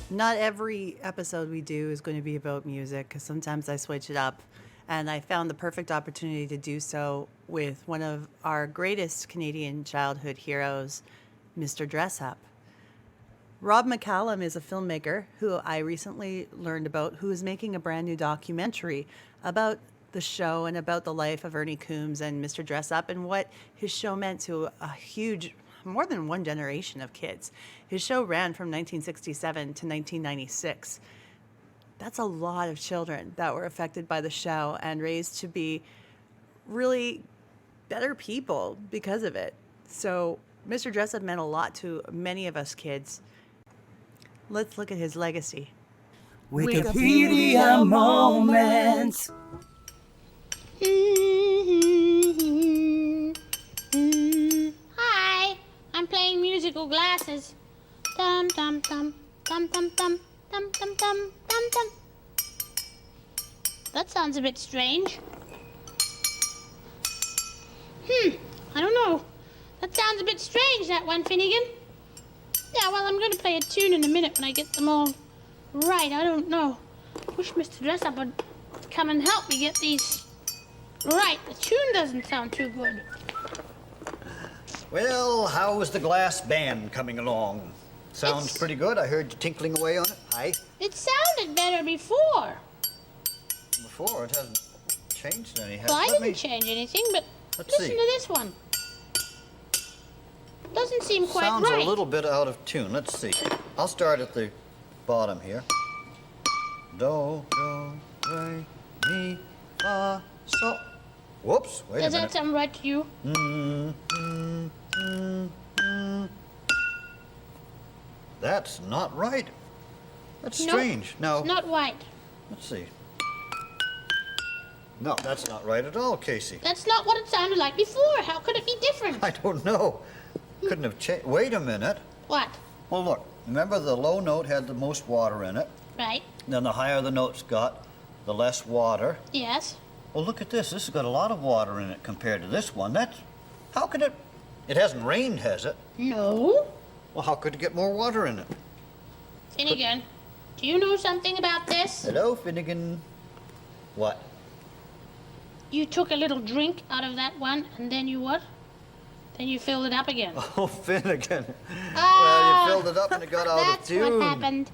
Not every episode we do is going to be about music because sometimes I switch it up. And I found the perfect opportunity to do so with one of our greatest Canadian childhood heroes, Mr. Dressup. Rob McCallum is a filmmaker who I recently learned about, who is making a brand new documentary about the show and about the life of Ernie Coombs and Mr. Dressup and what his show meant to a huge, more than one generation of kids. His show ran from 1967 to 1996. That's a lot of children that were affected by the show and raised to be really better people because of it. So Mr. Dressup meant a lot to many of us kids. Let's look at his legacy. Wikipedia moments. Hi, I'm playing musical glasses. Dum dum dum dum dum dum dum dum dum dum dum. That sounds a bit strange. I don't know. That sounds a bit strange, that one, Finnegan. Yeah, well, I'm going to play a tune in a minute when I get them all right. I don't know. Wish Mr. Dressup would come and help me get these right. The tune doesn't sound too good. Well, how is the glass band coming along? Sounds pretty good. I heard you tinkling away on it. Hi. It sounded better before. Before, it hasn't changed any. Well, I didn't change anything, but Let's listen see. to this one. Doesn't seem quite Sounds right. a little bit out of tune. Let's see. I'll start at the bottom here. Do, re, mi, fa, sol. Whoops, wait Does a that minute. sound right to you? That's not right. That's No, strange. Now, It's not right. let's see. No, that's not right at all, Casey. That's not what it sounded like before. How could it be different? I don't know. Couldn't have changed. Wait a minute. What? Well, look. Remember the low note had the most water in it. Right? Then the higher the notes got, the less water. Yes. Well, look at this. This has got a lot of water in it compared to this one. How could it? It hasn't rained, has it? No. Well, how could it get more water in it? Finnegan, do you know something about this? Hello, Finnegan. What? You took a little drink out of that one, and then you what? Then you filled it up again. Oh, Finnegan. Ah, Well, you filled it up and it got out of That's tune. what happened.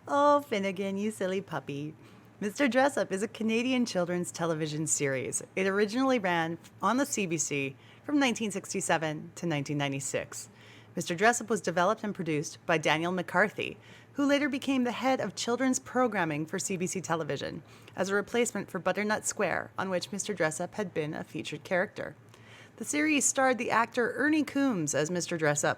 Oh, Finnegan, you silly puppy. Mr. Dressup is a Canadian children's television series. It originally ran on the CBC from 1967 to 1996. Mr. Dressup was developed and produced by Daniel McCarthy, who later became the head of children's programming for CBC television as a replacement for Butternut Square, on which Mr. Dressup had been a featured character. The series starred the actor Ernie Coombs as Mr. Dressup.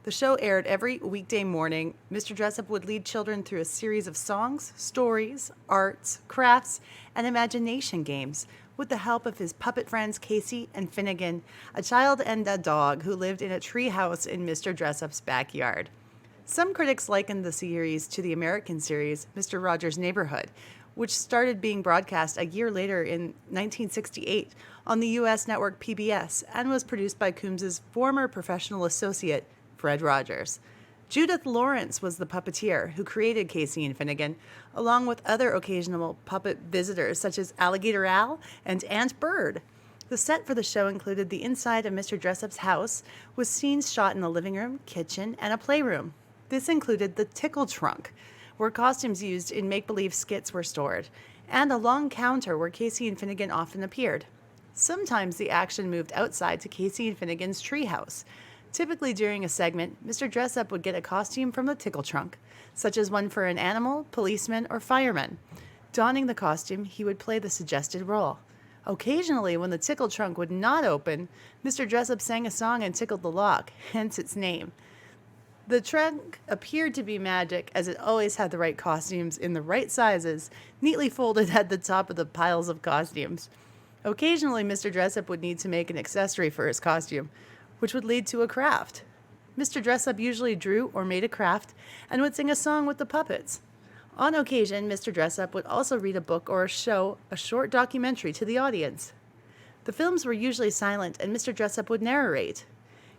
The show aired every weekday morning. Mr. Dressup would lead children through a series of songs, stories, arts, crafts, and imagination games with the help of his puppet friends Casey and Finnegan, a child and a dog who lived in a tree house in Mr. Dressup's backyard. Some critics likened the series to the American series Mr. Rogers' Neighborhood, which started being broadcast a year later in 1968 on the U.S. network PBS and was produced by Coombs' former professional associate, Fred Rogers. Judith Lawrence was the puppeteer who created Casey and Finnegan, along with other occasional puppet visitors such as Alligator Al and Aunt Bird. The set for the show included the inside of Mr. Dressup's house, with scenes shot in the living room, kitchen, and a playroom. This included the tickle trunk, where costumes used in make-believe skits were stored, and a long counter where Casey and Finnegan often appeared. Sometimes the action moved outside to Casey and Finnegan's treehouse. Typically during a segment, Mr. Dressup would get a costume from the tickle trunk, such as one for an animal, policeman, or fireman. Donning the costume, he would play the suggested role. Occasionally, when the tickle trunk would not open, Mr. Dressup sang a song and tickled the lock, hence its name. The trunk appeared to be magic, as it always had the right costumes in the right sizes, neatly folded at the top of the piles of costumes. Occasionally, Mr. Dressup would need to make an accessory for his costume, which would lead to a craft. Mr. Dressup usually drew or made a craft and would sing a song with the puppets. On occasion, Mr. Dressup would also read a book or show a short documentary to the audience. The films were usually silent, and Mr. Dressup would narrate.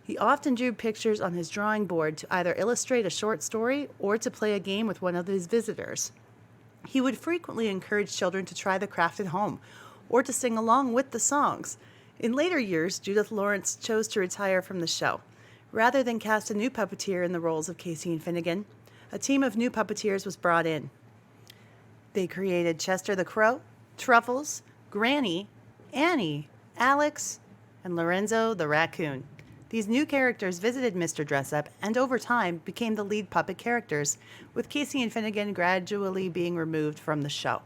He often drew pictures on his drawing board to either illustrate a short story or to play a game with one of his visitors. He would frequently encourage children to try the craft at home or to sing along with the songs. In later years, Judith Lawrence chose to retire from the show. Rather than cast a new puppeteer in the roles of Casey and Finnegan, a team of new puppeteers was brought in. They created Chester the Crow, Truffles, Granny, Annie, Alex, and Lorenzo the Raccoon. These new characters visited Mr. Dressup and over time became the lead puppet characters, with Casey and Finnegan gradually being removed from the show.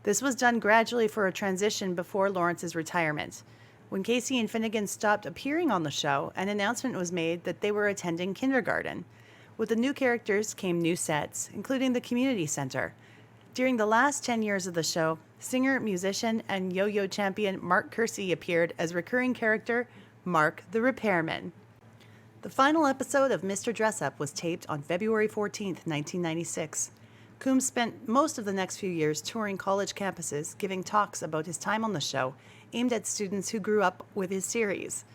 This was done gradually for a transition before Lawrence's retirement. When Casey and Finnegan stopped appearing on the show, an announcement was made that they were attending kindergarten. With the new characters came new sets, including the community center. During the last 10 years of the show, singer, musician, and yo-yo champion Mark Kersey appeared as recurring character Mark the Repairman. The final episode of Mr. Dressup was taped on February 14, 1996. Coombs spent most of the next few years touring college campuses, giving talks about his time on the show, aimed at students who grew up with his series.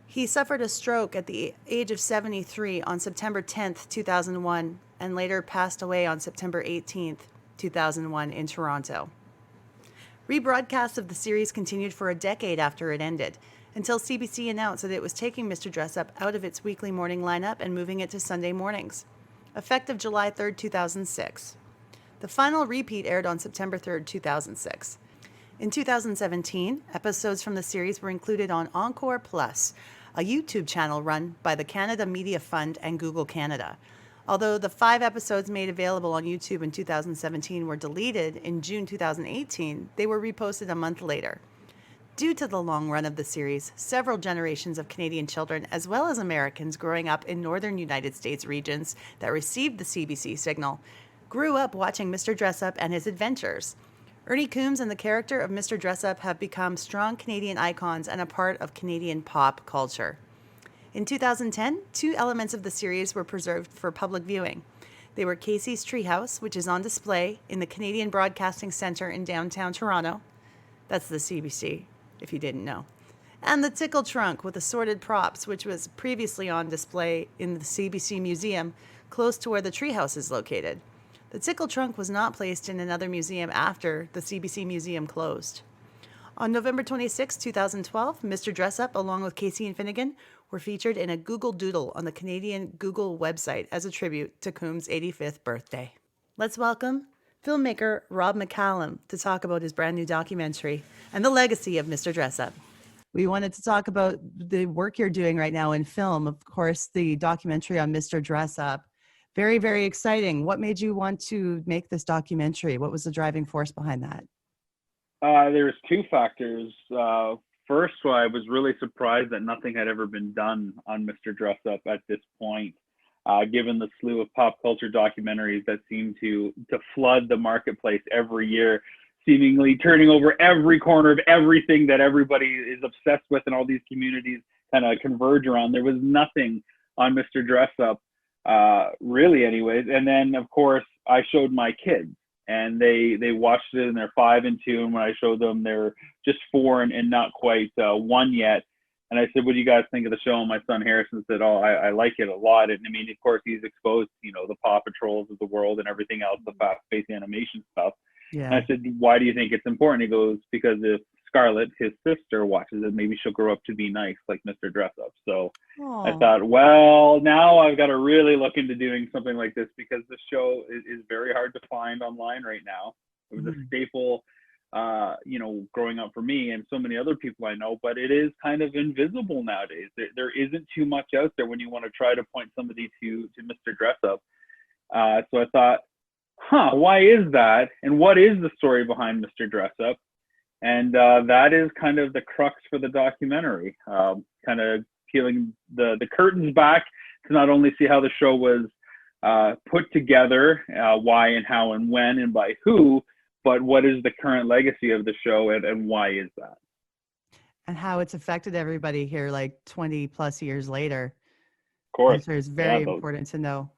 He suffered a stroke at the age of 73 on September 10, 2001, and later passed away on September 18, 2001 in Toronto. Rebroadcasts of the series continued for a decade after it ended, until CBC announced that it was taking Mr. Dressup out of its weekly morning lineup and moving it to Sunday mornings, effective July 3, 2006. The final repeat aired on September 3, 2006. In 2017, episodes from the series were included on Encore Plus, a YouTube channel run by the Canada Media Fund and Google Canada. Although the 5 episodes made available on YouTube in 2017 were deleted in June 2018, they were reposted a month later. Due to the long run of the series, several generations of Canadian children, as well as Americans growing up in northern United States regions that received the CBC signal, grew up watching Mr. Dressup and his adventures. Ernie Coombs and the character of Mr. Dressup have become strong Canadian icons and a part of Canadian pop culture. In 2010, 2 elements of the series were preserved for public viewing. They were Casey's Treehouse, which is on display in the Canadian Broadcasting Centre in downtown Toronto. That's the CBC, if you didn't know. And the Tickle Trunk with assorted props, which was previously on display in the CBC Museum, close to where the Treehouse is located. The Tickle Trunk was not placed in another museum after the CBC Museum closed. On November 26, 2012, Mr. Dressup, along with Casey and Finnegan, were featured in a Google Doodle on the Canadian Google website as a tribute to Coombs' 85th birthday. Let's welcome filmmaker Rob McCallum to talk about his brand new documentary and the legacy of Mr. Dressup. We wanted to talk about the work you're doing right now in film. Of course, the documentary on Mr. Dressup. Very, very exciting. What made you want to make this documentary? What was the driving force behind that? There's 2 factors. First, I was really surprised that nothing had ever been done on Mr. Dressup at this point, given the slew of pop culture documentaries that seem to flood the marketplace every year, seemingly turning over every corner of everything that everybody is obsessed with and all these communities kind of converge around. There was nothing on Mr. Dressup, really anyways. And then, of course, I showed my kids. And they watched it, and they're 5 and 2. And when I showed them, they're just 4 and not quite 1 yet. And I said, "What do you guys think of the show?" And my son Harrison said, "Oh, I like it a lot." And I mean, of course, he's exposed, the Paw Patrols of the world and everything else, the fast-paced animation stuff. Yeah. And I said, "Why do you think it's important?" He goes, "Because if Scarlett, his sister, watches it, maybe she'll grow up to be nice like Mr. Dressup." So I thought, well, now I've got to really look into doing something like this, because the show is very hard to find online right now. It was a staple, growing up for me and so many other people I know, but it is kind of invisible nowadays. There isn't too much out there when you want to try to point somebody to Mr. Dressup. So I thought, why is that? And what is the story behind Mr. Dressup? And that is kind of the crux for the documentary, kind of peeling the curtains back to not only see how the show was put together, why and how and when and by who, but what is the current legacy of the show and why is that? And how it's affected everybody here like 20 plus years later. Of course. I'm sure it's very important to know.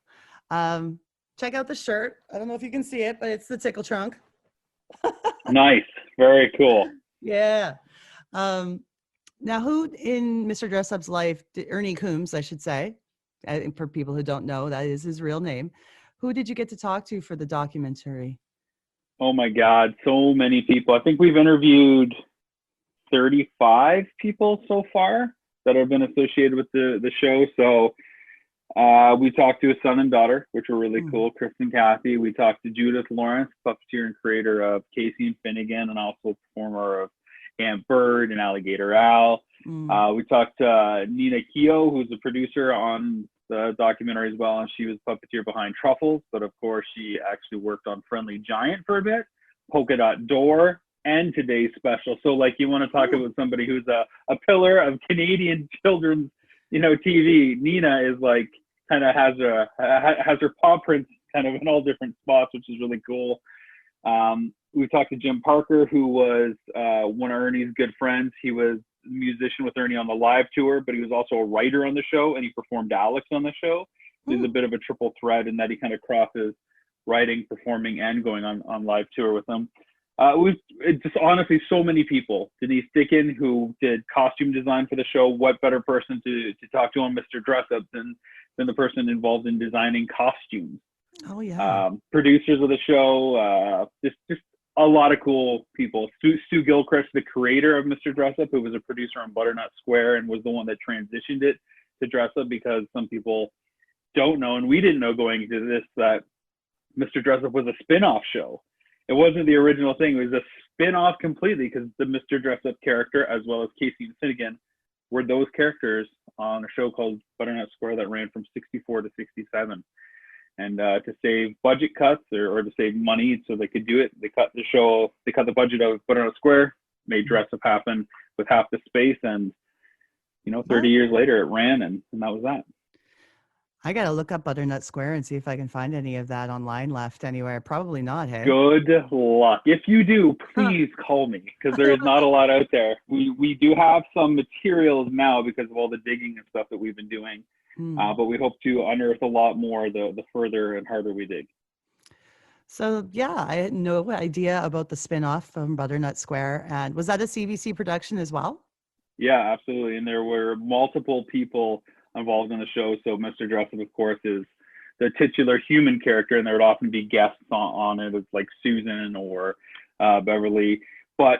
Check out the shirt. I don't know if you can see it, but it's the Tickle Trunk. Nice. Very cool. Yeah. Now, who in Mr. Dressup's life, Ernie Coombs, I should say, for people who don't know, that is his real name. Who did you get to talk to for the documentary? Oh my God, so many people. I think we've interviewed 35 people so far that have been associated with the show. So we talked to his son and daughter, which were really cool, Chris and Kathy. We talked to Judith Lawrence, puppeteer and creator of Casey and Finnegan, and also performer of Aunt Bird and Alligator Al. We talked to Nina Keogh, who's the producer on the documentary as well, and she was puppeteer behind Truffles, but of course she actually worked on Friendly Giant for a bit, Polka Dot Door, and today's special. So like you want to talk about somebody who's a pillar of Canadian children's, TV. Nina is like kind of has her paw prints kind of in all different spots, which is really cool. We talked to Jim Parker, who was one of Ernie's good friends. He was a musician with Ernie on the live tour, but he was also a writer on the show, and he performed Alex on the show. So he's a bit of a triple threat in that he kind of crosses writing, performing, and going on live tour with them. It's just honestly so many people. Denise Dickin, who did costume design for the show. What better person to talk to on Mr. Dressup than the person involved in designing costumes? Oh yeah. Producers of the show, just a lot of cool people. Stu Gilchrist, the creator of Mr. Dressup, who was a producer on Butternut Square and was the one that transitioned it to Dressup, because some people don't know, and we didn't know going into this, that Mr. Dressup was a spin-off show. It wasn't the original thing. It was a spin-off completely, because the Mr. Dressup character, as well as Casey and Finnegan, were those characters on a show called Butternut Square that ran from 64 to 67. And to save budget cuts or to save money so they could do it, they cut the budget of Butternut Square, made Dressup happen with half the space, and 30 years later it ran, and that was that. I got to look up Butternut Square and see if I can find any of that online left anywhere. Probably not, hey? Good luck. If you do, please call me, because there's not a lot out there. We do have some materials now because of all the digging and stuff that we've been doing. But we hope to unearth a lot more the further and harder we dig. So yeah, I had no idea about the spin-off from Butternut Square. And was that a CBC production as well? Yeah, absolutely. And there were multiple people involved in the show. So Mr. Dressup, of course, is the titular human character, and there would often be guests on it, like Susan or Beverly. But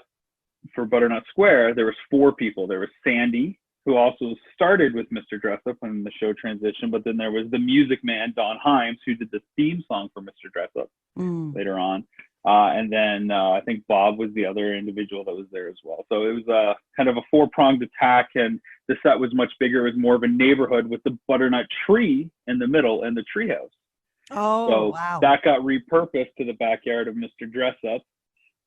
for Butternut Square, there was 4 people. There was Sandy, who also started with Mr. Dressup when the show transitioned, but then there was the music man, Don Himes, who did the theme song for Mr. Dressup later on. And then I think Bob was the other individual that was there as well. So it was kind of a 4-pronged attack, and the set was much bigger. It was more of a neighborhood with the butternut tree in the middle and the treehouse. Oh, so wow. That got repurposed to the backyard of Mr. Dressup,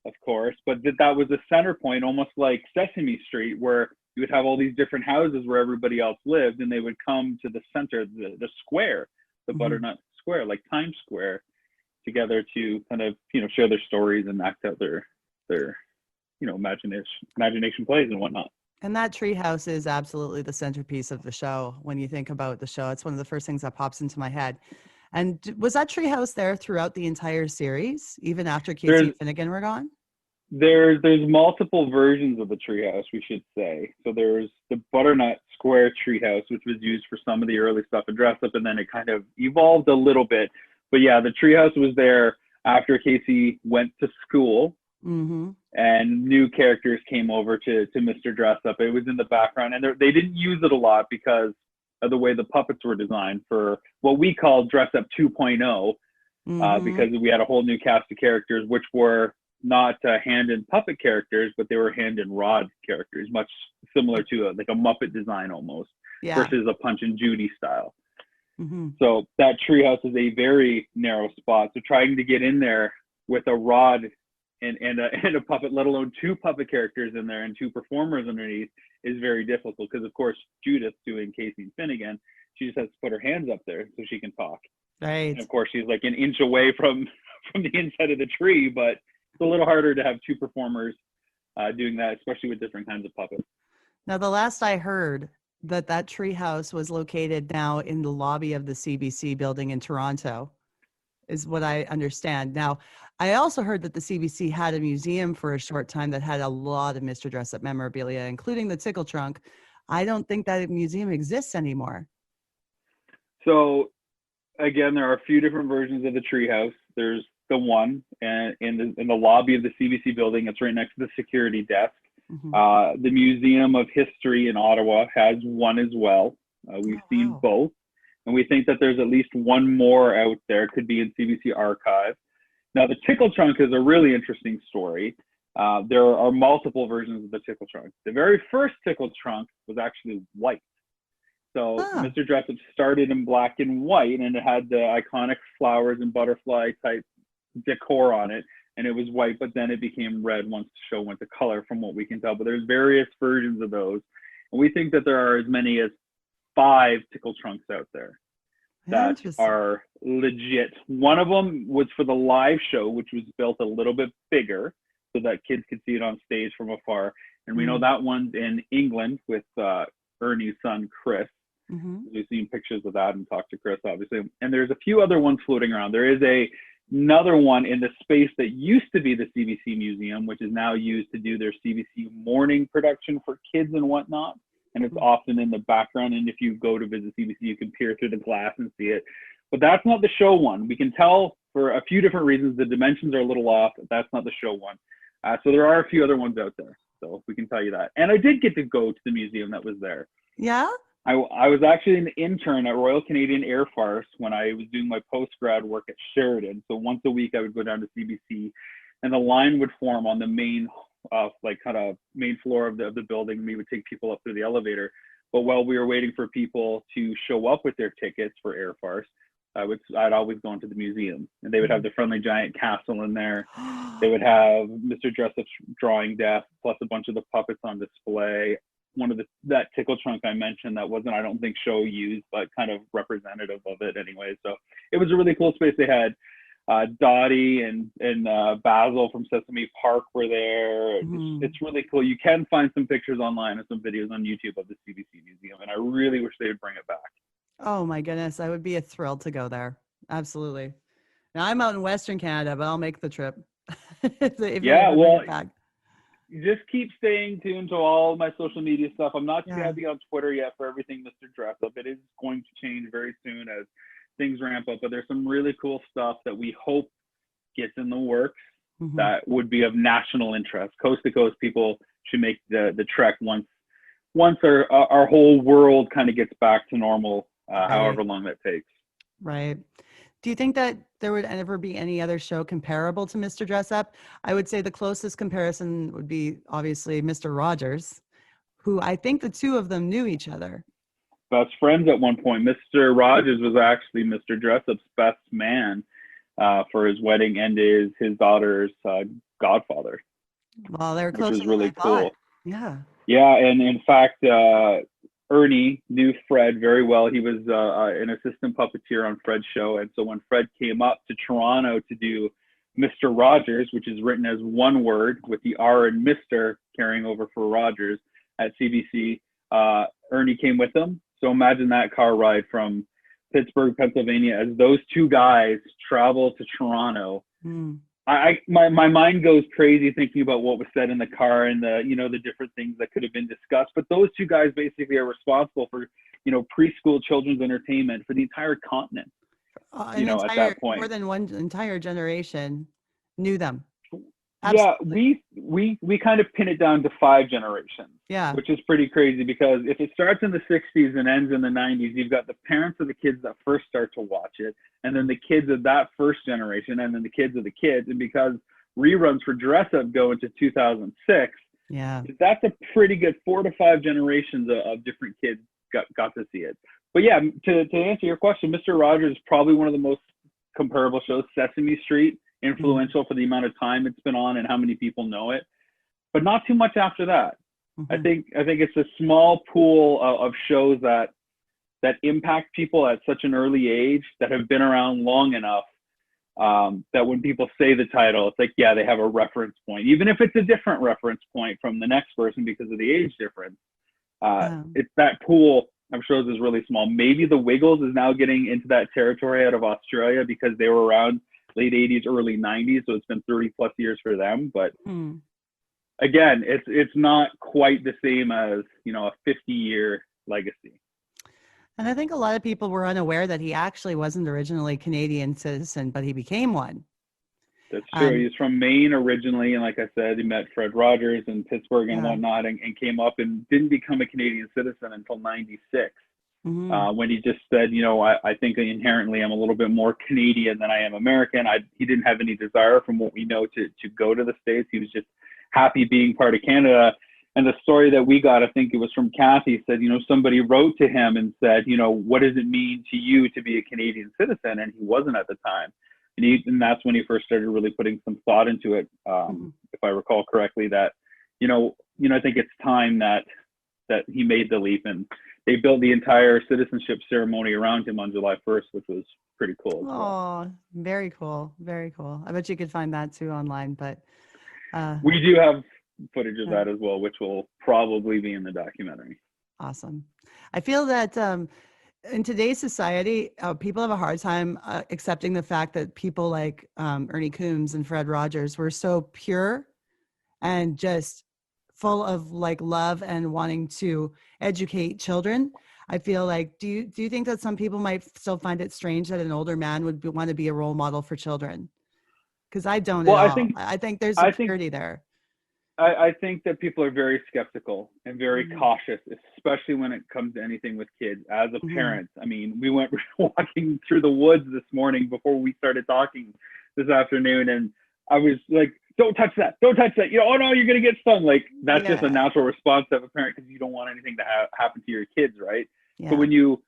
of course, but that was a center point, almost like Sesame Street, where you would have all these different houses where everybody else lived, and they would come to the center, the square, the Butternut Square, like Times Square, together to kind of share their stories and act out their imagination plays and whatnot. And that treehouse is absolutely the centerpiece of the show. When you think about the show, it's one of the first things that pops into my head. And was that treehouse there throughout the entire series, even after Casey and Finnegan were gone? There's multiple versions of the treehouse, we should say. So there's the Butternut Square treehouse, which was used for some of the early stuff in Dressup, and then it kind of evolved a little bit. But yeah, the treehouse was there after Casey went to school, and new characters came over to Mr. Dressup. It was in the background, and they didn't use it a lot because of the way the puppets were designed for what we call Dressup 2.0, because we had a whole new cast of characters, which were not hand and puppet characters, but they were hand and rod characters, much similar to like a Muppet design almost, versus a Punch and Judy style. So that treehouse is a very narrow spot. So trying to get in there with a rod and a puppet, let alone 2 puppet characters in there and 2 performers underneath, is very difficult, because of course Judith, doing Casey and Finnegan, she just has to put her hands up there so she can talk. Right. And of course she's like an inch away from the inside of the tree, but it's a little harder to have 2 performers doing that, especially with different kinds of puppets. Now, the last I heard, that treehouse was located now in the lobby of the CBC building in Toronto. is what I understand. Now, I also heard that the CBC had a museum for a short time that had a lot of Mr. Dressup memorabilia, including the tickle trunk. I don't think that museum exists anymore. So again, there are a few different versions of the treehouse. There's the one and in the lobby of the CBC building. It's right next to the security desk. The Museum of History in Ottawa has one as well. We've seen both, and we think that there's at least one more out there. Could be in CBC archive. Now, the tickle trunk is a really interesting story. There are multiple versions of the tickle trunk. The very first tickle trunk was actually white. So Mr. Dressup started in black and white, and it had the iconic flowers and butterfly type decor on it, and it was white, but then it became red once the show went to color, from what we can tell. But there's various versions of those, and we think that there are as many as 5 tickle trunks out there that are legit. One of them was for the live show, which was built a little bit bigger so that kids could see it on stage from afar. And we know that one's in England with Ernie's son, Chris. We've seen pictures of that and talked to Chris, obviously. And there's a few other ones floating around. There is another one in the space that used to be the CBC Museum, which is now used to do their CBC morning production for kids and whatnot. And it's often in the background. And if you go to visit CBC, you can peer through the glass and see it. But that's not the show one. We can tell for a few different reasons. The dimensions are a little off. That's not the show one. So there are a few other ones out there. So we can tell you that. And I did get to go to the museum that was there. Yeah? I was actually an intern at Royal Canadian Air Force when I was doing my post-grad work at Sheridan. So once a week I would go down to CBC, and the line would form on the main main floor of the building, and we would take people up through the elevator. But while we were waiting for people to show up with their tickets for Air Force, I'd always go into the museum, and they would have the Friendly Giant castle in there. They would have Mr. Dressup's drawing desk plus a bunch of the puppets on display. One of that tickle trunk I mentioned that wasn't, I don't think, show used, but kind of representative of it anyway. So it was a really cool space. They had Dottie and Basil from Sesame Park were there. It's really cool. You can find some pictures online and some videos on YouTube of the CBC Museum, and I really wish they would bring it back. Oh my goodness, I would be a thrill to go there. Absolutely. Now I'm out in Western Canada, but I'll make the trip. Back. Just keep staying tuned to all my social media stuff. I'm not too heavy on Twitter yet for everything Mr. Dressup. It is going to change very soon as things ramp up, but there's some really cool stuff that we hope gets in the works that would be of national interest. Coast to coast people should make the trek once our whole world kind of gets back to normal, however long that takes. Right. Do you think that there would ever be any other show comparable to Mr. Dressup? I would say the closest comparison would be obviously Mr. Rogers, who I think the two of them knew each other. Best friends at one point. Mr. Rogers was actually Mr. Dressup's best man for his wedding and his daughter's godfather. Well, they were close. Which was really cool. Yeah. Yeah, and in fact, Ernie knew Fred very well. He was an assistant puppeteer on Fred's show. And so when Fred came up to Toronto to do Mr. Rogers, which is written as one word with the R and Mr. carrying over for Rogers at CBC, Ernie came with them. So imagine that car ride from Pittsburgh, Pennsylvania, as those two guys travel to Toronto. My mind goes crazy thinking about what was said in the car and the different things that could have been discussed. But those two guys basically are responsible for, preschool children's entertainment for the entire continent. At that point, more than one entire generation knew them. Absolutely. Yeah, we kind of pin it down to 5 generations. Yeah, which is pretty crazy because if it starts in the 60s and ends in the 90s, you've got the parents of the kids that first start to watch it, and then the kids of that first generation, and then the kids of the kids. And because reruns for Dressup go into 2006, that's a pretty good 4 to 5 generations of different kids got to see it. But yeah, to answer your question, Mr. Rogers is probably one of the most comparable shows. Sesame Street, influential for the amount of time it's been on and how many people know it, but not too much after that. I think it's a small pool of shows that impact people at such an early age, that have been around long enough that when people say the title, it's like, yeah, they have a reference point, even if it's a different reference point from the next person because of the age difference. It's that pool shows is really small. Maybe the Wiggles is now getting into that territory out of Australia because they were around late 80s, early 90s. So it's been 30 plus years for them. But again, it's not quite the same as, you know, a 50-year legacy. And I think a lot of people were unaware that he actually wasn't originally a Canadian citizen, but he became one. That's true. He's from Maine originally. And like I said, he met Fred Rogers in Pittsburgh and whatnot, and came up and didn't become a Canadian citizen until 96. When he just said, you know, I think inherently I'm a little bit more Canadian than I am American. He didn't have any desire, from what we know, to go to the States. He was just happy being part of Canada. And the story that we got, I think it was from Kathy, said, you know, somebody wrote to him and said, you know, what does it mean to you to be a Canadian citizen? And he wasn't at the time. And that's when he first started really putting some thought into it. If I recall correctly, that, you know, I think it's time that he made the leap, and they built the entire citizenship ceremony around him on July 1st, which was pretty cool. Oh, very cool. Very cool. I bet you could find that too online, but we do have footage of that as well, which will probably be in the documentary. Awesome. I feel that in today's society, people have a hard time accepting the fact that people like Ernie Coombs and Fred Rogers were so pure and just full of like love and wanting to educate children. I feel like, do you think that some people might still find it strange that an older man would want to be a role model for children? Because I don't at all. I think there's a purity there. I think that people are very skeptical and very cautious, especially when it comes to anything with kids. As a parent, I mean, we went walking through the woods this morning before we started talking this afternoon, and I was like, don't touch that. Don't touch that. You know, oh no, you're going to get stung. Like, that's just a natural response of a parent, because you don't want anything to happen to your kids, right? Yeah. So when you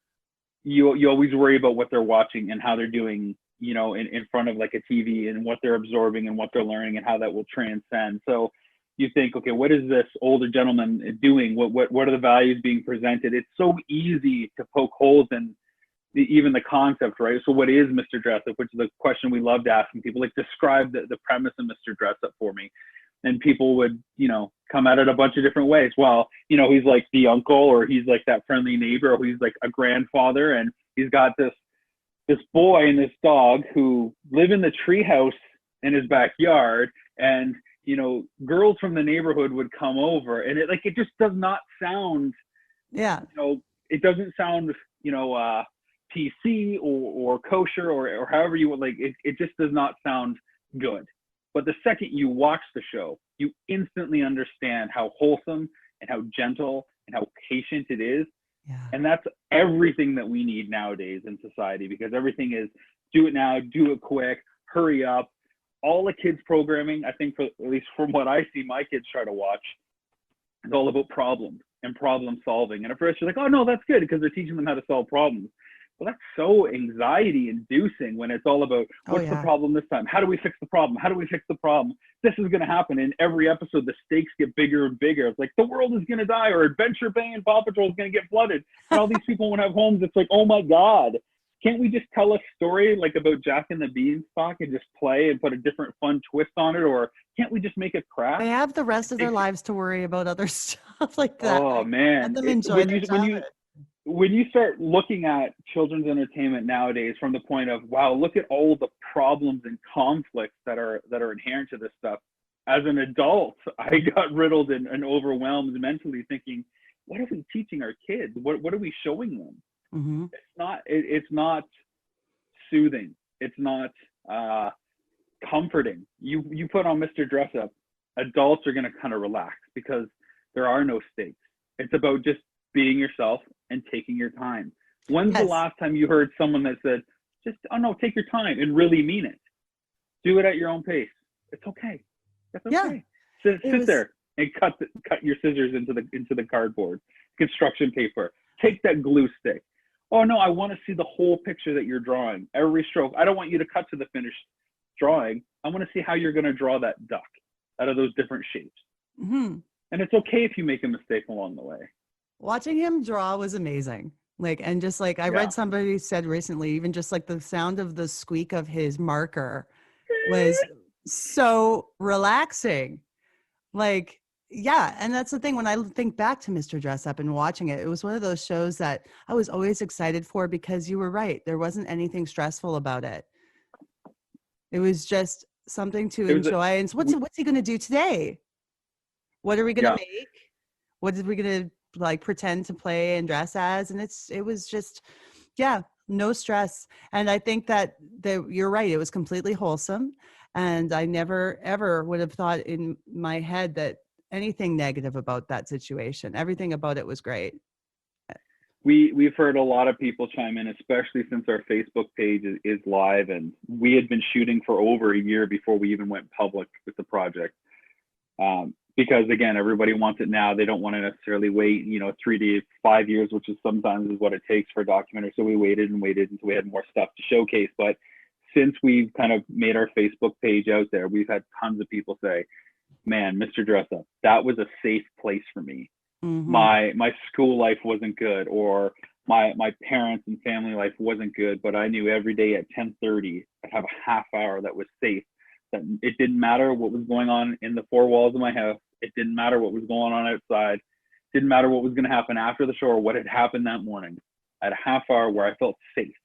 always worry about what they're watching and how they're doing, you know, in front of like a TV, and what they're absorbing and what they're learning and how that will transcend. So you think, okay, what is this older gentleman doing? What are the values being presented? It's so easy to poke holes in even the concept, right? So what is Mr. Dressup, which is the question we loved asking people, like, describe the premise of Mr. Dressup for me. And people would, you know, come at it a bunch of different ways. Well, you know, he's like the uncle, or he's like that friendly neighbor, or he's like a grandfather, and he's got this boy and this dog who live in the treehouse in his backyard, and, you know, girls from the neighborhood would come over, and it just does not sound, you know, it doesn't sound, you know, PC or kosher or however you would, like, it just does not sound good. But the second you watch the show, you instantly understand how wholesome and how gentle and how patient it is. Yeah. And that's everything that we need nowadays in society, because everything is do it now, do it quick, hurry up. All the kids programming, I think, at least from what I see my kids try to watch, is all about problems and problem solving. And at first you're like, oh no, that's good, because they're teaching them how to solve problems. Well, that's so anxiety inducing when it's all about what's the problem this time? How do we fix the problem? How do we fix the problem? This is going to happen. In every episode, the stakes get bigger and bigger. It's like the world is going to die, or Adventure Bay and Paw Patrol is going to get flooded, and all these people won't have homes. It's like, oh my God. Can't we just tell a story like about Jack and the Beanstalk and just play and put a different fun twist on it? Or can't we just make it craft? They have the rest of their lives to worry about other stuff like that. Oh man. Let them enjoy their childhood. When you start looking at children's entertainment nowadays from the point of, wow, look at all the problems and conflicts that are inherent to this stuff. As an adult, I got riddled and overwhelmed mentally, thinking, what are we teaching our kids? What are we showing them? Mm-hmm. It's not soothing. It's not comforting. You put on Mr. Dressup, adults are going to kind of relax, because there are no stakes. It's about just being yourself and taking your time. When's the last time you heard someone that said, just, oh no, take your time and really mean it? Do it at your own pace. It's okay. That's okay. Yeah. Sit there and cut your scissors into the cardboard, construction paper. Take that glue stick. Oh no, I want to see the whole picture that you're drawing. Every stroke. I don't want you to cut to the finished drawing. I want to see how you're going to draw that duck out of those different shapes. Mm-hmm. And it's okay if you make a mistake along the way. Watching him draw was amazing. Like, and just like I read somebody said recently, even just like the sound of the squeak of his marker was so relaxing. Like, Yeah, and that's the thing. When I think back to Mr. Dress Up and watching it, it was one of those shows that I was always excited for because you were right. There wasn't anything stressful about it. It was just something to It was a, enjoy. And so what's he going to do today? What are we going to yeah. make? What are we going to like pretend to play and dress as? And it was just, yeah, no stress. And I think that you're right. It was completely wholesome. And I never, ever would have thought in my head that anything negative about that situation. Everything about it was great. We've heard a lot of people chime in, especially since our Facebook page is live, and we had been shooting for over a year before we even went public with the project. Because again, everybody wants it now. They don't want to necessarily wait, 3 to 5 years, which is sometimes is what it takes for a documentary. So we waited and waited until we had more stuff to showcase. But since we've kind of made our Facebook page out there, we've had tons of people say, man, Mr. Dressup, that was a safe place for me. Mm-hmm. My school life wasn't good, or my parents and family life wasn't good, but I knew every day at 10:30 I'd have a half hour that was safe. That it didn't matter what was going on in the four walls of my house. It didn't matter what was going on outside. It didn't matter what was going to happen after the show or what had happened that morning. I had a half hour where I felt safe.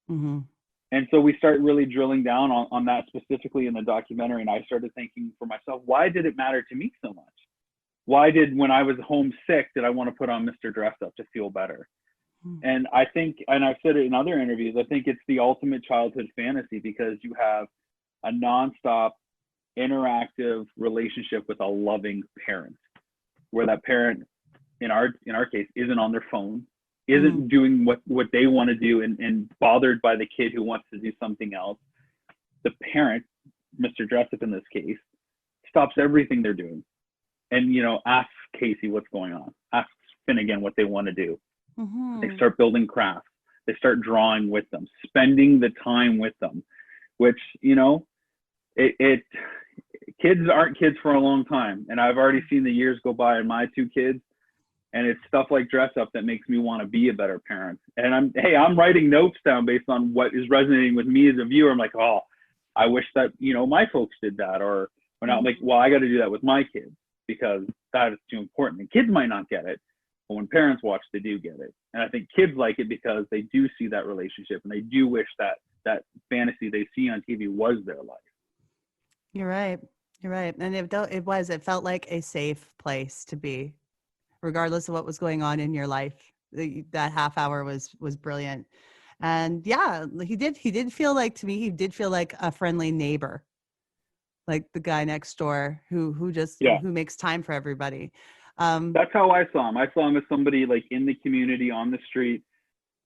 Mm-hmm. And so we started really drilling down on that specifically in the documentary. And I started thinking for myself, why did it matter to me so much? Why did, when I was homesick, did I want to put on Mr. Dressup to feel better? Mm-hmm. And I think, and I've said it in other interviews, I think it's the ultimate childhood fantasy because you have a nonstop interactive relationship with a loving parent, where that parent, in our case, isn't on their phone, isn't doing what they want to do and bothered by the kid who wants to do something else. The parent, Mr. Dressup in this case, stops everything they're doing and, asks Casey what's going on, asks Finnegan what they want to do. Mm-hmm. They start building crafts. They start drawing with them, spending the time with them, which, kids aren't kids for a long time. And I've already seen the years go by in my two kids. And it's stuff like Dressup that makes me want to be a better parent. And I'm writing notes down based on what is resonating with me as a viewer. I'm like, oh, I wish that, my folks did that. Or not like, well, I got to do that with my kids because that is too important. And kids might not get it, but when parents watch, they do get it. And I think kids like it because they do see that relationship and they do wish that fantasy they see on TV was their life. You're right. And it felt like a safe place to be, regardless of what was going on in your life. That half hour was brilliant. And yeah, he did feel like, to me, he did feel like a friendly neighbor, like the guy next door who makes time for everybody. That's how I saw him. I saw him as somebody like in the community on the street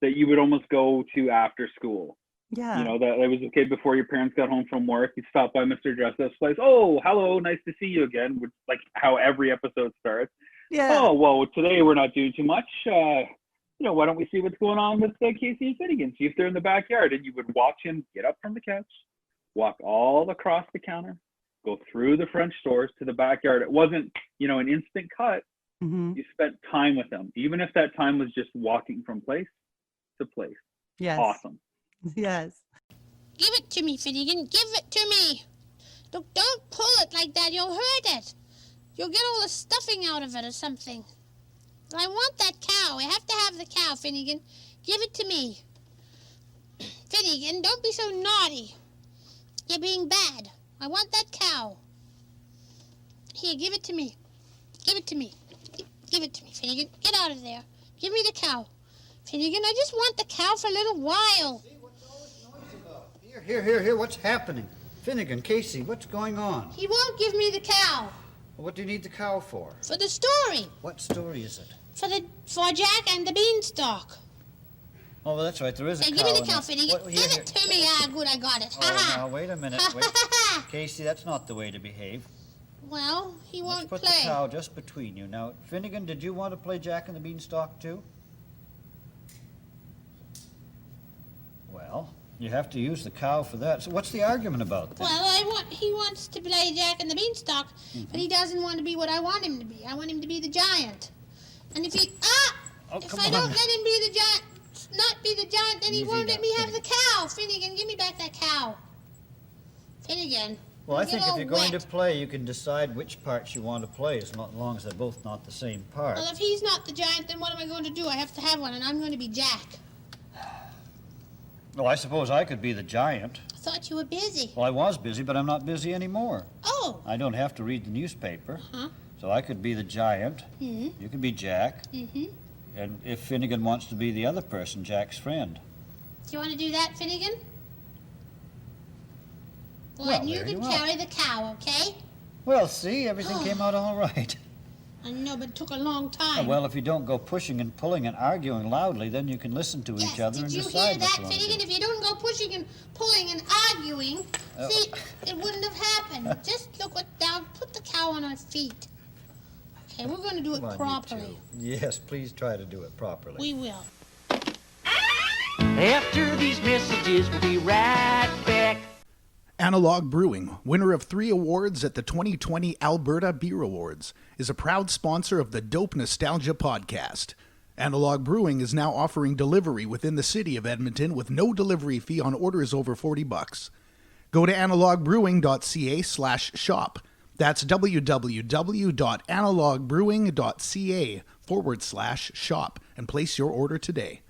that you would almost go to after school. Yeah. That it was okay before your parents got home from work. You'd stop by Mr. Dressup's place. Oh, hello, nice to see you again. Which, like how every episode starts. Yeah. Oh, well, today we're not doing too much. Why don't we see what's going on with Casey and Finnegan? See if they're in the backyard. And you would watch him get up from the couch, walk all across the counter, go through the French doors to the backyard. It wasn't, an instant cut. Mm-hmm. You spent time with them, even if that time was just walking from place to place. Yes. Awesome. Yes. Give it to me, Finnegan. Give it to me. Don't pull it like that. You'll hurt it. You'll get all the stuffing out of it or something. I want that cow. I have to have the cow, Finnegan. Give it to me. Finnegan, don't be so naughty. You're being bad. I want that cow. Here, give it to me. Give it to me. Give it to me, Finnegan. Get out of there. Give me the cow. Finnegan, I just want the cow for a little while. See, what's all this noise about? Here, what's happening? Finnegan, Casey, what's going on? He won't give me the cow. What do you need the cow for? For the story. What story is it? For Jack and the Beanstalk. Oh, well, that's right, there is a Hey, cow. give me the in cow, that. Finnegan. What- Give it to me. Ah, good, I got it. Oh, now, wait a minute. Wait. Casey, that's not the way to behave. Well, he Let's won't put play. the cow just between you. Now, Finnegan, did you want to play Jack and the Beanstalk, too? Well, you have to use the cow for that. So what's the argument about that? Well, he wants to play Jack and the Beanstalk, but he doesn't want to be what I want him to be. I want him to be the giant. And if come I on. don't let him be the giant, not be the giant, then he Easy won't let now, me have the cow. Finnegan, give me back that cow. Finnegan. Well, I Get think if all you're going to wet. play, you can decide which parts you want to play as long as they're both not the same part. Well, if he's not the giant, then what am I going to do? I have to have one, and I'm going to be Jack. Well, I suppose I could be the giant. I thought you were busy. Well, I was busy, but I'm not busy anymore. Oh. I don't have to read the newspaper. Huh? So I could be the giant. Mm-hmm. You could be Jack. Mm-hmm. And if Finnegan wants to be the other person, Jack's friend. Do you want to do that, Finnegan? Well, Well, and you there can you are. carry the cow, okay? Well, see, everything came out all right. I know, but it took a long time. Well, if you don't go pushing and pulling and arguing loudly, then you can listen to yes, each other did and you hear decide that, what you want to Finnegan? do. If you don't go pushing and pulling and arguing, Oh. see, it wouldn't have happened. Just look what down. Put the cow on her feet. Okay, we're going to do it Come on, you properly. two. Yes, please try to do it properly. We will. After these messages, we'll be right back. Analog Brewing, winner of 3 awards at the 2020 Alberta Beer Awards, is a proud sponsor of the Dope Nostalgia podcast. Analog Brewing is now offering delivery within the city of Edmonton with no delivery fee on orders over $40. Go to analogbrewing.ca/shop. That's www.analogbrewing.ca/shop and place your order today.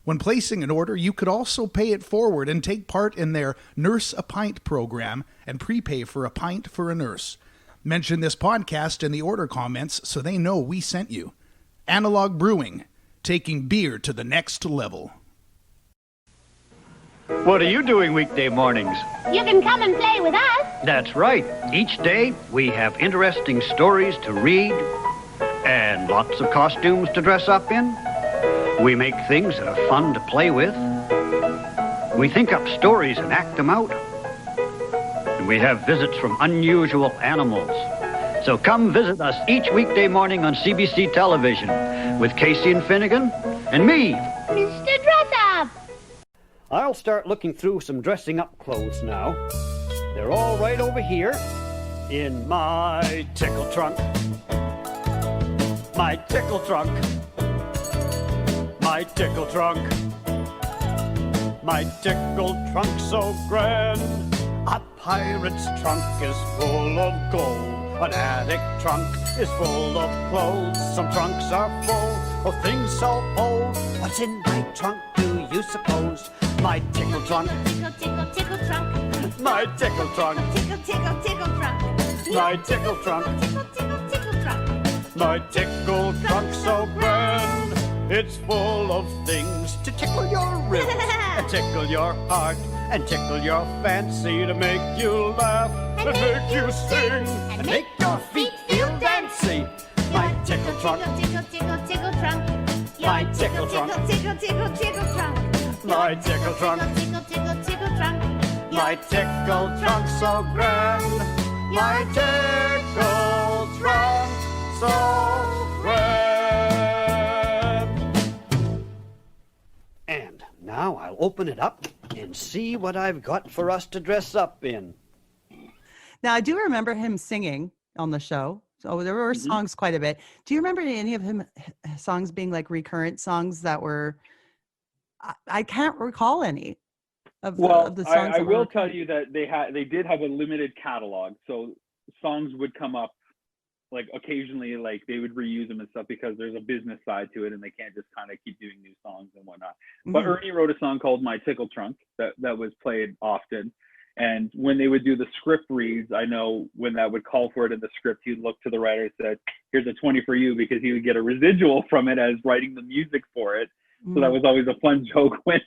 When placing an order, you could also pay it forward and take part in their Nurse a Pint program and prepay for a pint for a nurse. Mention this podcast in the order comments so they know we sent you. Analog Brewing, taking beer to the next level. What are you doing weekday mornings? You can come and play with us. That's right. Each day we have interesting stories to read and lots of costumes to dress up in. We make things that are fun to play with. We think up stories and act them out. And we have visits from unusual animals. So come visit us each weekday morning on CBC television with Casey and Finnegan and me. Mr. Dressup. I'll start looking through some dressing up clothes now. They're all right over here in my tickle trunk. My tickle trunk. My tickle trunk. My tickle trunk so grand. A pirate's trunk is full of gold. An attic trunk is full of clothes. Some trunks are full of things so old. What's in my trunk, do you suppose? My tickle trunk. Tickle, tickle, tickle trunk. My tickle trunk. Tickle, tickle, tickle trunk. My tickle trunk. Tickle, tickle, tickle trunk. My tickle trunk so grand. It's full of things to tickle your ribs and tickle your heart and tickle your fancy to make you laugh and make you sing and make your feet feel dancy. My tickle trunk. Tickle, tickle, tickle trunk. My tickle trunk. Tickle, tickle, tickle trunk. My tickle trunk. Tickle, tickle, tickle trunk. My tickle trunk so grand. My tickle trunk so grand. And now I'll open it up and see what I've got for us to dress up in. Now, I do remember him singing on the show. So there were songs quite a bit. Do you remember any of him songs being like recurrent songs that were? I can't recall any of the songs. I will tell you that they did have a limited catalog, so songs would come up like occasionally, like they would reuse them and stuff because there's a business side to it, and they can't just kind of keep doing new songs and whatnot. But Ernie wrote a song called "My Tickle Trunk" that was played often. And when they would do the script reads, I know when that would call for it in the script, he'd look to the writer and said, "Here's a 20 for you," because he would get a residual from it as writing the music for it. So that was always a fun joke when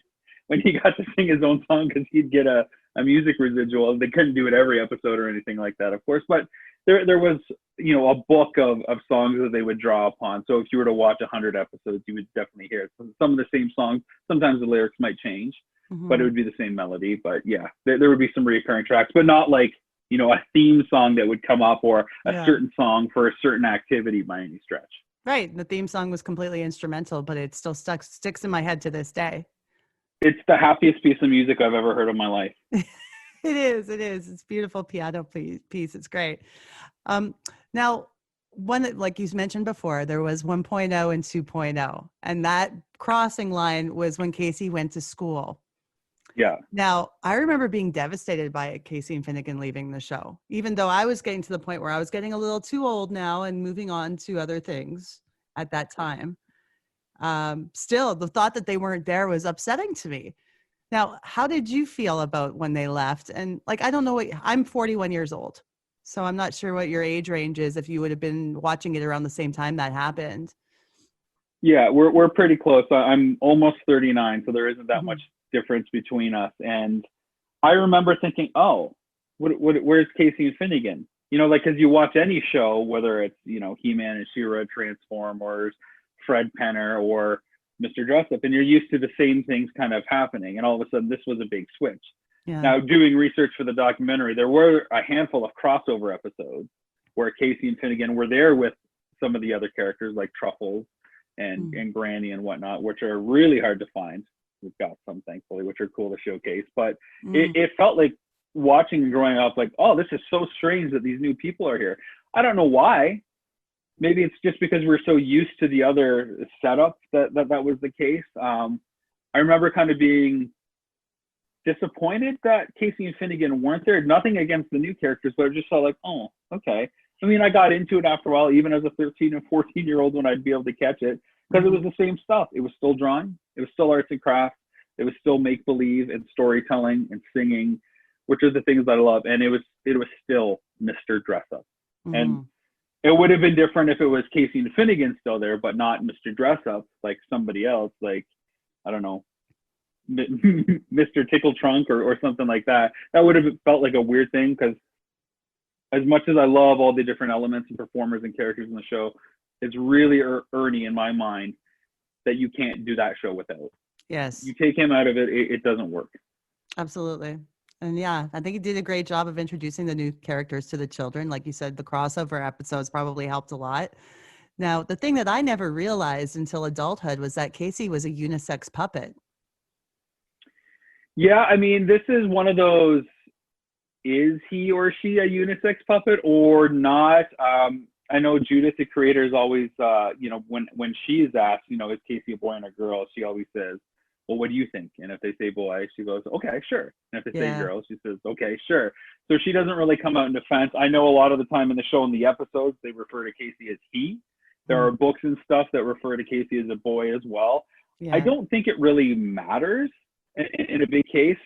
he got to sing his own song, because he'd get a music residual. They couldn't do it every episode or anything like that, of course. But there was, a book of songs that they would draw upon. So if you were to watch 100 episodes, you would definitely hear it. Some of the same songs. Sometimes the lyrics might change, but it would be the same melody. But yeah, there would be some recurring tracks, but not like, a theme song that would come up or a certain song for a certain activity by any stretch. Right. The theme song was completely instrumental, but it still sticks in my head to this day. It's the happiest piece of music I've ever heard in my life. It is. It's beautiful piano piece. It's great. Now, like you mentioned before, there was 1.0 and 2.0, and that crossing line was when Casey went to school. Yeah. Now, I remember being devastated by Casey and Finnegan leaving the show, even though I was getting to the point where I was getting a little too old now and moving on to other things at that time. Still, the thought that they weren't there was upsetting to me. Now, how did you feel about when they left? And like, I don't know I'm 41 years old, so I'm not sure what your age range is if you would have been watching it around the same time that happened. Yeah, we're pretty close. I'm almost 39, so there isn't that Mhm. much difference between us. And I remember thinking, oh, where's Casey and Finnegan? You know, like, because you watch any show, whether it's, you know, He-Man and She-Ra, Transformers, Fred Penner, or Mr. Dressup, and you're used to the same things kind of happening. And all of a sudden, this was a big switch. Yeah. Now, doing research for the documentary, there were a handful of crossover episodes where Casey and Finnegan were there with some of the other characters like Truffles and Granny and whatnot, which are really hard to find. We've got some, thankfully, which are cool to showcase. But it felt like watching and growing up, like, oh, this is so strange that these new people are here. I don't know why. Maybe it's just because we're so used to the other setup that was the case. I remember kind of being disappointed that Casey and Finnegan weren't there. Nothing against the new characters, but I just felt like, oh, okay. I mean, I got into it after a while, even as a 13 and 14-year-old when I'd be able to catch it, because it was the same stuff. It was still drawing. It was still arts and crafts. It was still make-believe and storytelling and singing, which are the things that I love. And it was still Mr. Dressup. And it would have been different if it was Casey and Finnegan still there, but not Mr. Dressup, like somebody else, like, I don't know, Mr. Tickle Trunk or something like that. That would have felt like a weird thing, because as much as I love all the different elements and performers and characters in the show, it's really Ernie in my mind that you can't do that show without. Yes. You take him out of it, it doesn't work. Absolutely. And yeah, I think he did a great job of introducing the new characters to the children. Like you said, the crossover episodes probably helped a lot. Now, the thing that I never realized until adulthood was that Casey was a unisex puppet. Yeah, I mean, this is one of those, is he or she a unisex puppet or not? I know Judith, the creator, is always, you know, when she is asked, you know, is Casey a boy and a girl, she always says, well, what do you think? And if they say boy, she goes, okay, sure. And if they say girl, she says, okay, sure. So she doesn't really come out in defense. I know a lot of the time in the show, in the episodes, they refer to Casey as he. There are books and stuff that refer to Casey as a boy as well. Yeah. I don't think it really matters in a big case.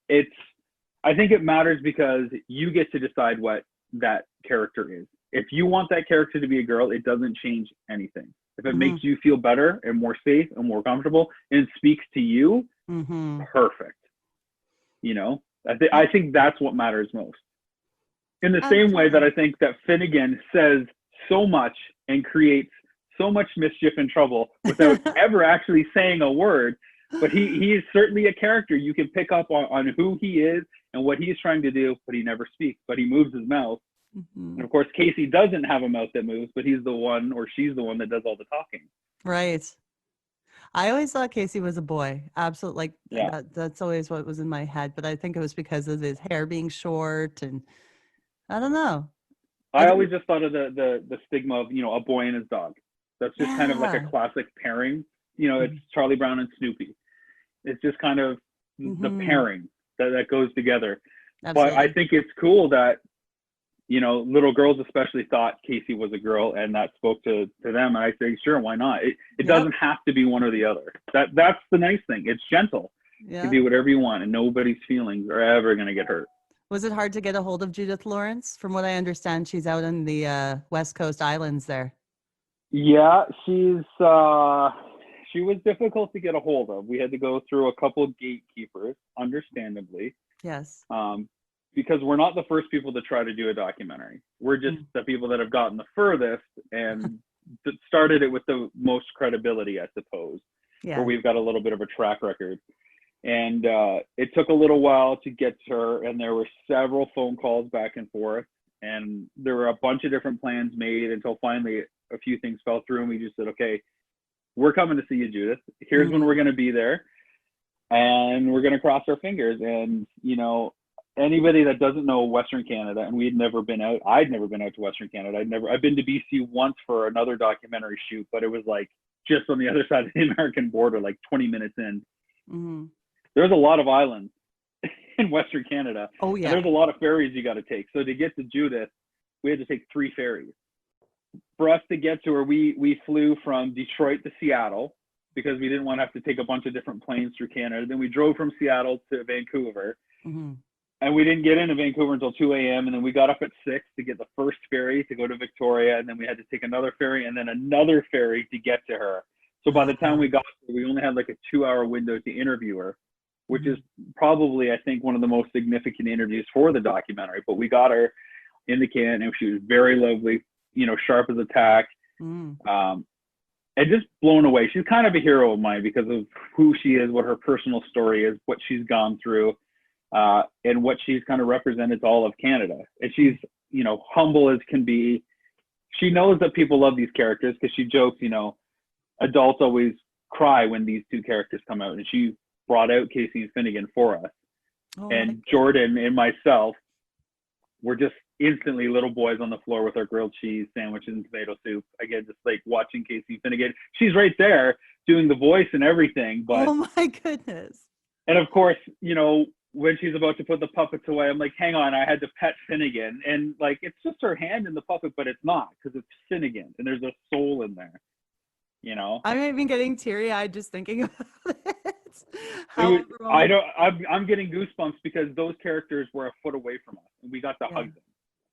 I think it matters because you get to decide what that character is. If you want that character to be a girl, it doesn't change anything. If it makes you feel better and more safe and more comfortable and speaks to you, perfect. You know, I think that's what matters most. In the same way that I think that Finnegan says so much and creates so much mischief and trouble without ever actually saying a word. But he is certainly a character. You can pick up on who he is and what he's trying to do, but he never speaks, but he moves his mouth. And of course, Casey doesn't have a mouth that moves, but he's the one, or she's the one, that does all the talking. Right. I always thought Casey was a boy. Absolutely. Like that's always what was in my head. But I think it was because of his hair being short, and I don't know. I always just thought of the stigma of, you know, a boy and his dog. That's just kind of like a classic pairing. You know, it's Charlie Brown and Snoopy. It's just kind of the pairing that goes together. Absolutely. But I think it's cool that, you know, little girls especially thought Casey was a girl, and that spoke to them. And I say, sure, why not? It doesn't have to be one or the other. That's the nice thing. It's gentle. You can do whatever you want, and nobody's feelings are ever going to get hurt. Was it hard to get a hold of Judith Lawrence? From what I understand, she's out in the West Coast Islands there. Yeah, she was difficult to get a hold of. We had to go through a couple of gatekeepers, understandably. Yes. Because we're not the first people to try to do a documentary. We're just the people that have gotten the furthest and started it with the most credibility, I suppose, where we've got a little bit of a track record. And it took a little while to get to her, and there were several phone calls back and forth, and there were a bunch of different plans made until finally a few things fell through, and we just said, okay, we're coming to see you, Judith. Here's when we're going to be there, and we're going to cross our fingers. And, you know, anybody that doesn't know Western Canada, and I'd never been out to Western Canada. I've been to BC once for another documentary shoot, but it was like just on the other side of the American border, like 20 minutes in. There's a lot of islands in Western Canada. Oh, And yeah. there's a lot of ferries you got to take. So to get to Judith, we had to take 3 ferries. For us to get to her, we flew from Detroit to Seattle because we didn't want to have to take a bunch of different planes through Canada. Then we drove from Seattle to Vancouver. Mm-hmm. And we didn't get into Vancouver until 2 a.m. And then we got up at 6 to get the first ferry to go to Victoria. And then we had to take another ferry and then another ferry to get to her. So by the time we got there, we only had like a 2-hour window to interview her, which is probably, I think, one of the most significant interviews for the documentary. But we got her in the can, and she was very lovely, you know, sharp as a tack. And just blown away. She's kind of a hero of mine because of who she is, what her personal story is, what she's gone through. And what she's kind of represented to all of Canada. And she's, you know, humble as can be. She knows that people love these characters because she jokes, you know, adults always cry when these 2 characters come out. And she brought out Casey and Finnegan for us. And Jordan and myself were just instantly little boys on the floor with our grilled cheese sandwiches and tomato soup. Again, just like watching Casey and Finnegan. She's right there doing the voice and everything. But oh, my goodness. And of course, you know, when she's about to put the puppets away, I'm like, hang on, I had to pet Finnegan. And like, it's just her hand in the puppet, but it's not because it's Finnegan and there's a soul in there, you know? I'm even getting teary eyed just thinking about it. I'm getting goosebumps because those characters were a foot away from us and we got to hug them.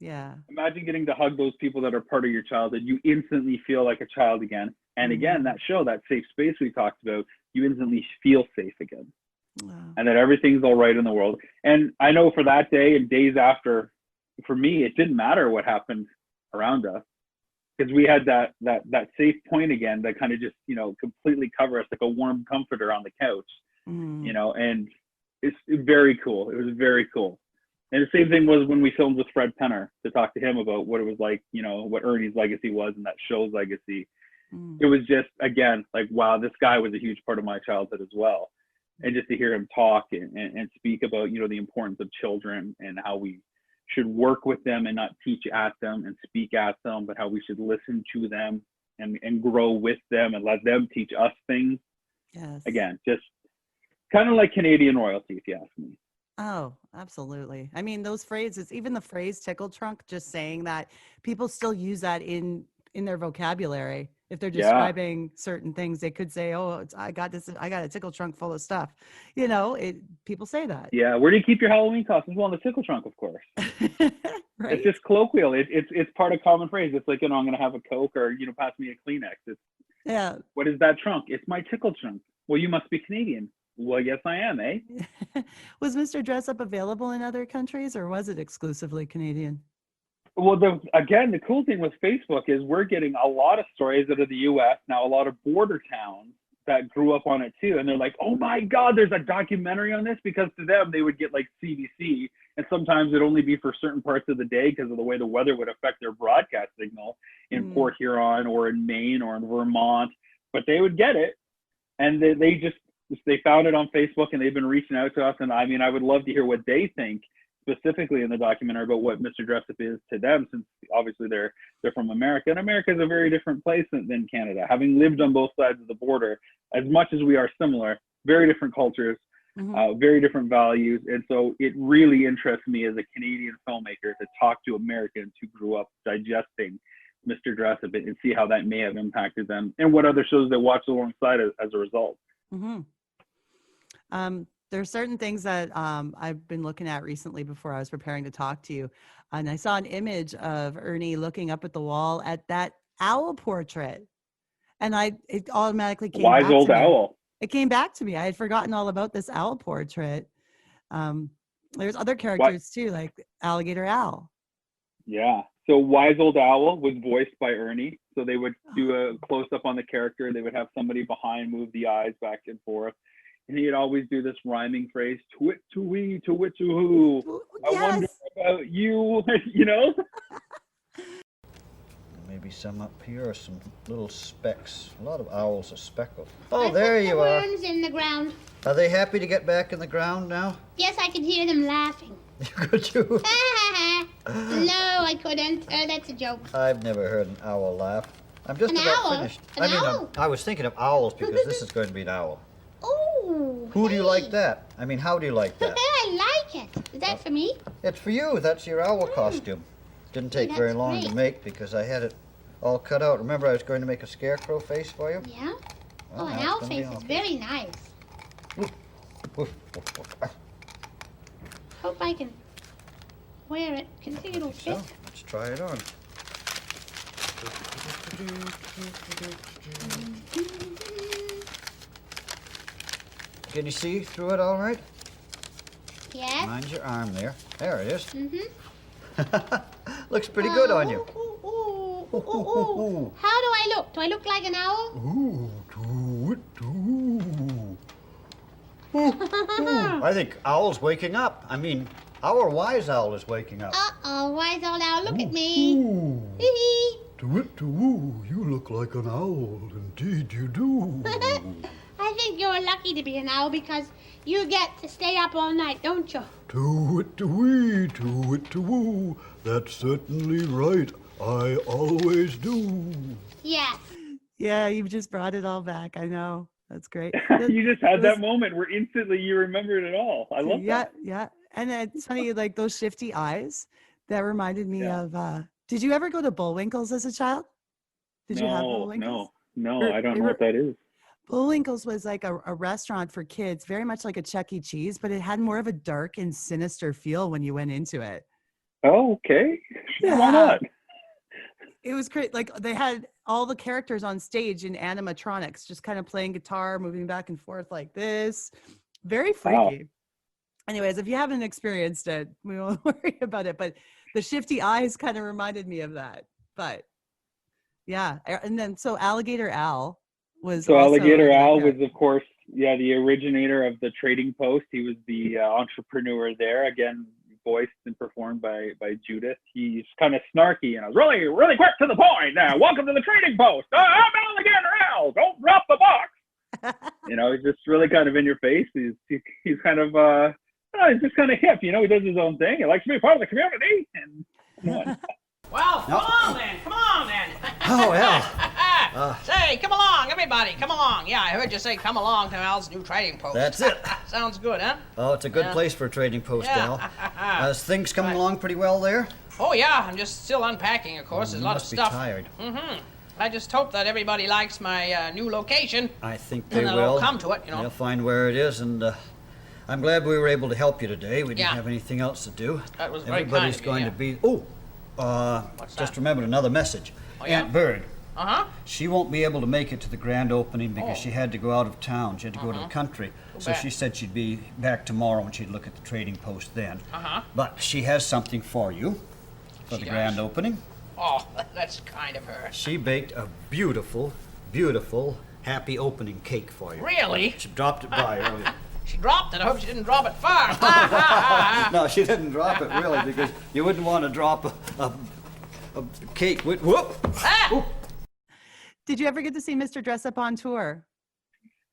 Yeah. Imagine getting to hug those people that are part of your childhood. You instantly feel like a child again. And again, that show, that safe space we talked about, you instantly feel safe again. Wow. And that everything's all right in the world. And I know for that day and days after, for me, it didn't matter what happened around us because we had that safe point again that kind of just, you know, completely cover us like a warm comforter on the couch, you know, and it's very cool. It was very cool. And the same thing was when we filmed with Fred Penner to talk to him about what it was like, you know, what Ernie's legacy was and that show's legacy. It was just, again, like, wow, this guy was a huge part of my childhood as well. And just to hear him talk and speak about, you know, the importance of children and how we should work with them and not teach at them and speak at them, but how we should listen to them and grow with them and let them teach us things. Yes. Again, just kind of like Canadian royalty, if you ask me. Oh, absolutely. I mean, those phrases, even the phrase tickle trunk, just saying that, people still use that in their vocabulary. If they're describing certain things, they could say, "Oh, I got a tickle trunk full of stuff." You know, people say that. Yeah. Where do you keep your Halloween costumes? Well, in the tickle trunk, of course. Right. It's just colloquial. It's part of common phrase. It's like, you know, I'm going to have a Coke or, you know, pass me a Kleenex. What is that trunk? It's my tickle trunk. Well, you must be Canadian. Well, yes, I am, eh? Was Mr. Dressup available in other countries or was it exclusively Canadian? Well, the cool thing with Facebook is we're getting a lot of stories out of the U.S. now, a lot of border towns that grew up on it too. And they're like, oh my God, there's a documentary on this, because to them, they would get like CBC. And sometimes it'd only be for certain parts of the day because of the way the weather would affect their broadcast signal in Port Huron or in Maine or in Vermont, but they would get it. And they found it on Facebook and they've been reaching out to us. And I mean, I would love to hear what they think specifically in the documentary about what Mr. Dressup is to them, since obviously they're from America, and America is a very different place than Canada. Having lived on both sides of the border, as much as we are similar, very different cultures, very different values. And so it really interests me as a Canadian filmmaker to talk to Americans who grew up digesting Mr. Dressup and see how that may have impacted them and what other shows they watched alongside as a result. There are certain things that I've been looking at recently before I was preparing to talk to you. And I saw an image of Ernie looking up at the wall at that owl portrait. And it automatically came back to me. Wise old owl. It came back to me. I had forgotten all about this owl portrait. There's other characters too, like Alligator Al. Yeah. So Wise Old Owl was voiced by Ernie. So they would do a close-up on the character. They would have somebody behind move the eyes back and forth. And he'd always do this rhyming phrase, to-wit, to-wee, to-wit, to-who. Yes. I wonder about you, you know? Maybe some up here are some little specks. A lot of owls are speckled. Oh, I there put you the are. worms in the ground. Are they happy to get back in the ground now? Yes, I could hear them laughing. Could you? No, I couldn't. That's a joke. I've never heard an owl laugh. I'm just An about owl? finished. An owl? I was thinking of owls because this is going to be an owl. Oh. Who do you like that? I mean, how do you like that? I like it. Is that for me? It's for you. That's your owl costume. Didn't take very that's long to great. make because I had it all cut out. Remember, I was going to make a scarecrow face for you? Yeah? Well, Oh, an now it's owl gonna be face an is owl very nice. Woof, woof, woof. Hope I can wear it. Can you think it'll So, fit? let's try it on. Can you see through it all right? Yes? Mind your arm there. There it is. Mm-hmm. Looks pretty good on you. Ooh. How do I look? Do I look like an owl? Ooh, do it, do. Ooh, I think Owl's waking up. I mean, our wise owl is waking up. Uh-oh, wise old owl, look at me. Ooh, Hee do it, do. You look like an owl. Indeed, you do. I think you're lucky to be an owl because you get to stay up all night, don't you? Do it, do it, do. That's certainly right. I always do. Yes. Yeah, you've just brought it all back. I know. That's great. You just had It that was- moment where instantly you remembered it all. I love yeah, that. yeah. And it's funny, like those shifty eyes, that reminded me Yeah. of, did you ever go to Bullwinkle's as a child? Did you have Bullwinkle's? No, Or- I don't they know were- what that is. Bullwinkle's was like a restaurant for kids, very much like a Chuck E. Cheese, but it had more of a dark and sinister feel when you went into it. Oh, okay. Sure, why Yeah. not? It was great. Like they had all the characters on stage in animatronics, just kind of playing guitar, moving back and forth like this. Very Wow. freaky. Anyways, if you haven't experienced it, we won't worry about it. But the shifty eyes kind of reminded me of that. But yeah. And then so Alligator Al was So also Alligator in that Al was, character. of course, the originator of the Trading Post. He was the entrepreneur there. Again, voiced and performed by Judith. He's kind of snarky and I was really, really quick to the point. Now, welcome to the Trading Post. I'm Alligator Al. Don't drop the box. He's just really kind of in your face. He's kind of he's just kind of hip. He does his own thing. He likes to be part of the community. And Well, come on then. Oh, Al. Say, come along, everybody, come along. Yeah, I heard you say come along to Al's new trading post. That's it. Sounds good, huh? Oh, it's a good Yeah. place for a trading post, Yeah. Al. Is things coming Right. along pretty well there? Oh, yeah, I'm just still unpacking, of course. There's a You lot of must be stuff. tired. I just hope that everybody likes my new location. I think they And they'll will. all come to it, They'll find where it is, and I'm glad we were able to help you today. We didn't Yeah. have anything else to do. That was very kind Everybody's of you, going yeah. to be. Just that? remembered another message. Oh, yeah? Aunt Bird. Uh-huh. She won't be able to make it to the grand opening because Oh. she had to go out of town. She had to go to the country. So bad. she said she'd be back tomorrow and she'd look at the trading post then. Uh-huh. But she has something for you for She the does? grand opening. Oh, that's kind of her. She baked a beautiful, beautiful happy opening cake for you. Really? She dropped it by earlier. She dropped it. I hope she didn't drop it far. No, she didn't drop it really because you wouldn't want to drop a cake. Whoop! Ah! Did you ever get to see Mr. Dressup on tour?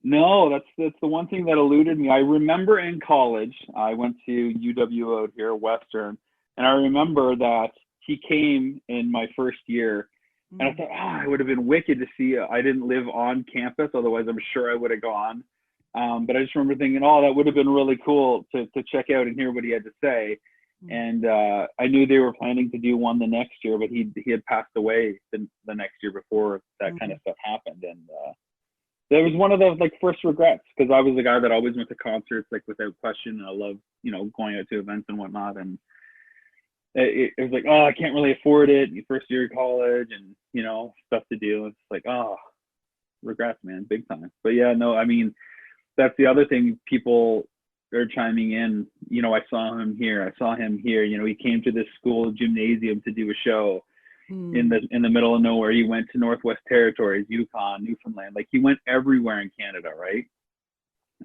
no, that's the one thing that eluded me. I remember in college, I went to UW out here, Western, and I remember that he came in my first year. And I thought, it would have been wicked to see. I didn't live on campus, otherwise I'm sure I would have gone. But I just remember thinking, that would have been really cool to check out and hear what he had to say. And I knew they were planning to do one the next year, but he had passed away the next year before that kind of stuff happened. And that was one of the first regrets, because I was the guy that always went to concerts without question. And I love going out to events and whatnot. And it was like, I can't really afford it. First year of college and stuff to do. It's regrets, man, big time. But yeah, no, I mean, that's the other thing. People are chiming in. I saw him here. I saw him here. He came to this school gymnasium to do a show in the middle of nowhere. He went to Northwest Territories, Yukon, Newfoundland. He went everywhere in Canada, right?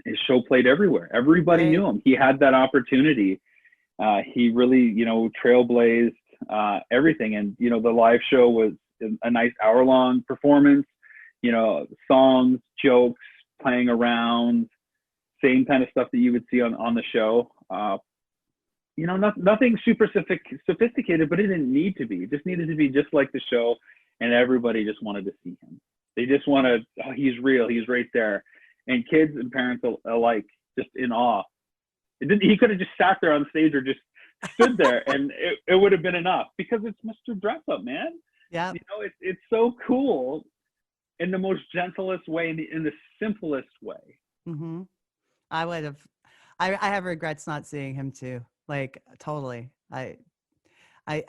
His show played everywhere. Everybody knew him. He had that opportunity. He really, trailblazed everything. And, the live show was a nice hour-long performance, songs, jokes, playing around, same kind of stuff that you would see on the show. Nothing super sophisticated, but it didn't need to be. It just needed to be just like the show, and everybody just wanted to see him. They just wanted, he's real, he's right there. And kids and parents alike, just in awe He could have just sat there on stage or just stood there, and it would have been enough, because it's Mr. Dressup, man. Yeah. It's so cool in the most gentlest way, in the simplest way. Mm-hmm. I would have. I have regrets not seeing him too. Like totally. I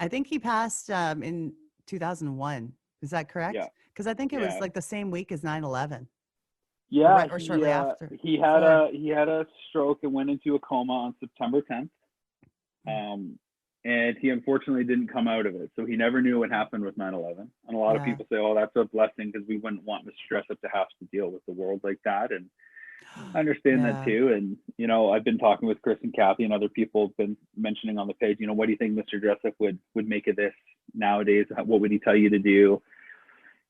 think he passed in 2001. Is that correct? Yeah. Because I think it was Yeah. like the same week as 9/11. Yeah, Or shortly after. he had a stroke and went into a coma on September 10th. And he unfortunately didn't come out of it. So he never knew what happened with 9/11. And a lot of people say, oh, that's a blessing, because we wouldn't want Mr. Dressup to have to deal with the world like that. And I understand that too. And, I've been talking with Chris and Kathy, and other people have been mentioning on the page, what do you think Mr. Dressup would make of this nowadays? What would he tell you to do?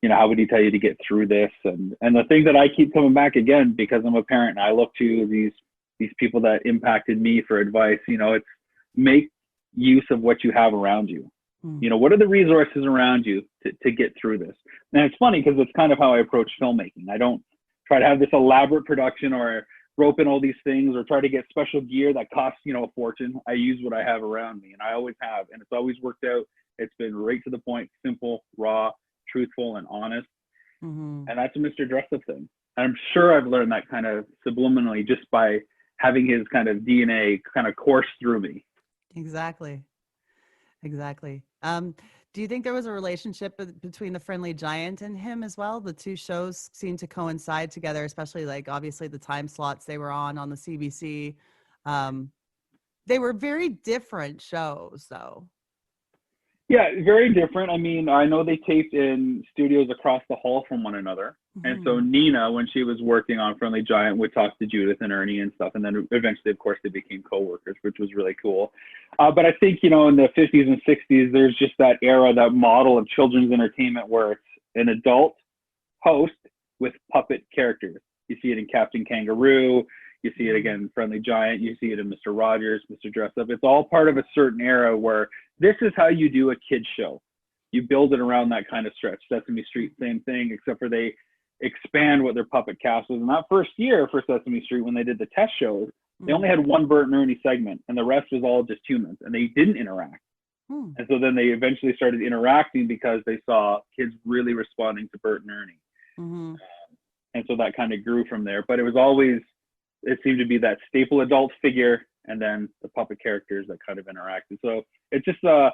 How would he tell you to get through this? And the thing that I keep coming back again, because I'm a parent and I look to these people that impacted me for advice, it's make use of what you have around you. What are the resources around you to get through this? And it's funny, because it's kind of how I approach filmmaking. I don't try to have this elaborate production or rope in all these things or try to get special gear that costs, a fortune. I use what I have around me, and I always have, and it's always worked out. It's been right to the point, simple, raw, truthful, and honest. And that's a Mr. Dressup thing. And I'm sure I've learned that kind of subliminally just by having his kind of DNA kind of course through me. Exactly. Do you think there was a relationship between the Friendly Giant and him as well? The two shows seem to coincide together, especially like obviously the time slots they were on the CBC. They were very different shows, though. Yeah, very different. I mean, I know they taped in studios across the hall from one another. And so Nina, when she was working on Friendly Giant, would talk to Judith and Ernie and stuff. And then eventually, of course, they became co-workers, which was really cool. But I think, in the 50s and 60s, there's just that era, that model of children's entertainment where it's an adult host with puppet characters. You see it in Captain Kangaroo. You see it again in Friendly Giant. You see it in Mr. Rogers, Mr. Dressup. It's all part of a certain era where this is how you do a kid's show. You build it around that kind of stretch. Sesame Street, same thing, except for they expand what their puppet cast was. And that first year for Sesame Street, when they did the test shows, they only had one Bert and Ernie segment, and the rest was all just humans, and they didn't interact. And so then they eventually started interacting because they saw kids really responding to Bert and Ernie. And so that kind of grew from there. But it was always, it seemed to be that staple adult figure and then the puppet characters that kind of interacted. So it's just a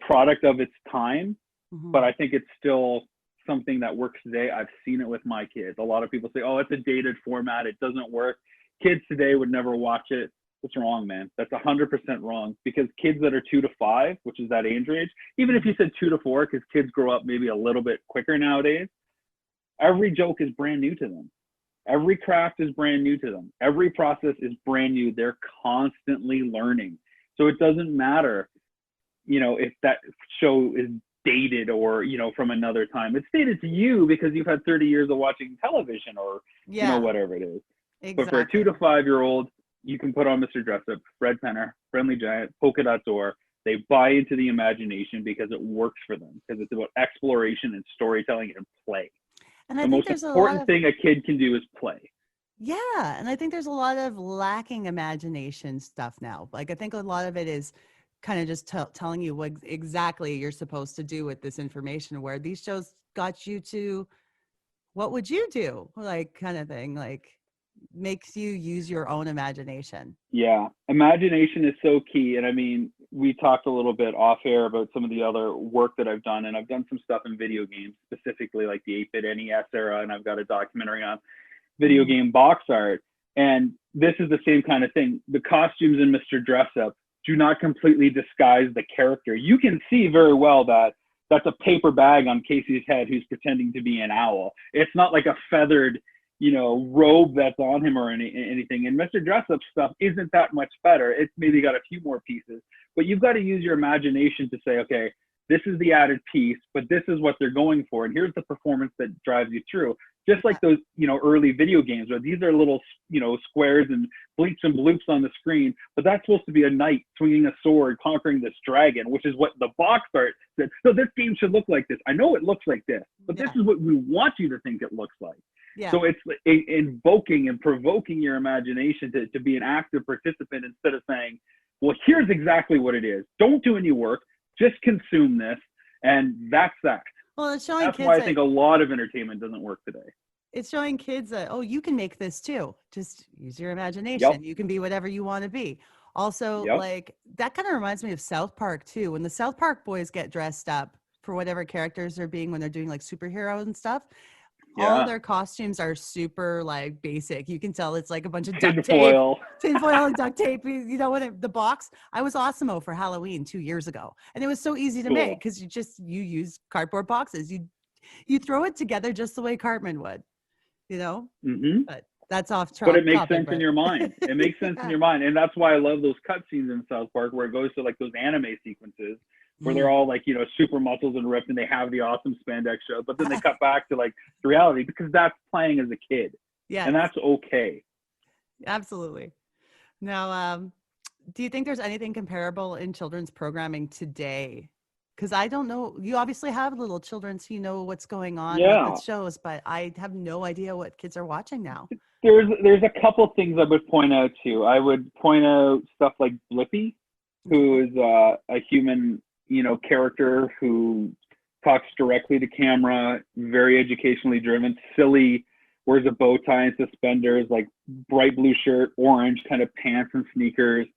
product of its time, but I think it's still something that works today. I've seen it with my kids. A lot of people say, oh, it's a dated format, it doesn't work. Kids today would never watch it. That's wrong, man. That's 100% wrong, because kids that are 2 to 5, which is that age range, even if you said 2 to 4, because kids grow up maybe a little bit quicker nowadays, every joke is brand new to them. Every craft is brand new to them. Every process is brand new. They're constantly learning. So it doesn't matter, if that show is dated or, from another time. It's dated to you because you've had 30 years of watching television or, whatever it is. Exactly. But for a 2 to 5-year-old, you can put on Mr. Dressup, Fred Penner, Friendly Giant, Polka Dot Door. They buy into the imagination because it works for them, because it's about exploration and storytelling and play. And the most important thing a kid can do is play. Yeah. And I think there's a lot of lacking imagination stuff now. Like, I think a lot of it is kind of just telling you what exactly you're supposed to do with this information, where these shows got you to, what would you do? Like, kind of thing, like makes you use your own imagination. Yeah. Imagination is so key. And I mean, we talked a little bit off air about some of the other work that I've done, and I've done some stuff in video games, specifically like the 8-bit NES era. And I've got a documentary on video game box art. And this is the same kind of thing. The costumes in Mr. Dressup do not completely disguise the character. You can see very well that that's a paper bag on Casey's head who's pretending to be an owl. It's not like a feathered, robe that's on him or anything. And Mr. Dressup's stuff isn't that much better. It's maybe got a few more pieces, but you've got to use your imagination to say, okay, this is the added piece, but this is what they're going for. And here's the performance that drives you through. Just like those, early video games where these are little, squares and blinks and bloops on the screen, but that's supposed to be a knight swinging a sword, conquering this dragon, which is what the box art said. So this game should look like this. I know it looks like this, but this is what we want you to think it looks like. Yeah. So it's invoking and provoking your imagination to be an active participant instead of saying, well, here's exactly what it is. Don't do any work. Just consume this. And that's that. Well, it's showing That's kids why I that think a lot of entertainment doesn't work today. it's showing kids that, oh, you can make this too. Just use your Yep. imagination. You can be whatever you want to be. Also, Yep. like that kind of reminds me of South Park too. When the South Park boys get dressed up for whatever characters they're being when they're doing like superheroes and stuff, all Yeah. their costumes are super like basic. You can tell it's like a bunch of Tin duct tape, foil. tinfoil and duct tape. You know what? The box. I was Osimo for Halloween 2 years ago, and it was so easy to Cool. make because you use cardboard boxes. You throw it together just the way Cartman would. You know, Mm-hmm. but that's off track. But it makes sense in your mind. It makes sense in Yeah. your mind. And that's why I love those cutscenes in South Park where it goes to like those anime sequences where they're all like, super muscles and ripped and they have the awesome spandex show, but then they cut back to like the reality because that's playing as a kid. Yeah, And that's okay. absolutely. Now, do you think there's anything comparable in children's programming today? Because I don't know. You obviously have little children, so you know what's going on Yeah. with the shows, but I have no idea what kids are watching now. There's a couple things I would point out too. I would point out stuff like Blippi, who is a human, character who talks directly to camera, very educationally driven, silly, wears a bow tie and suspenders, like bright blue shirt, orange kind of pants and sneakers.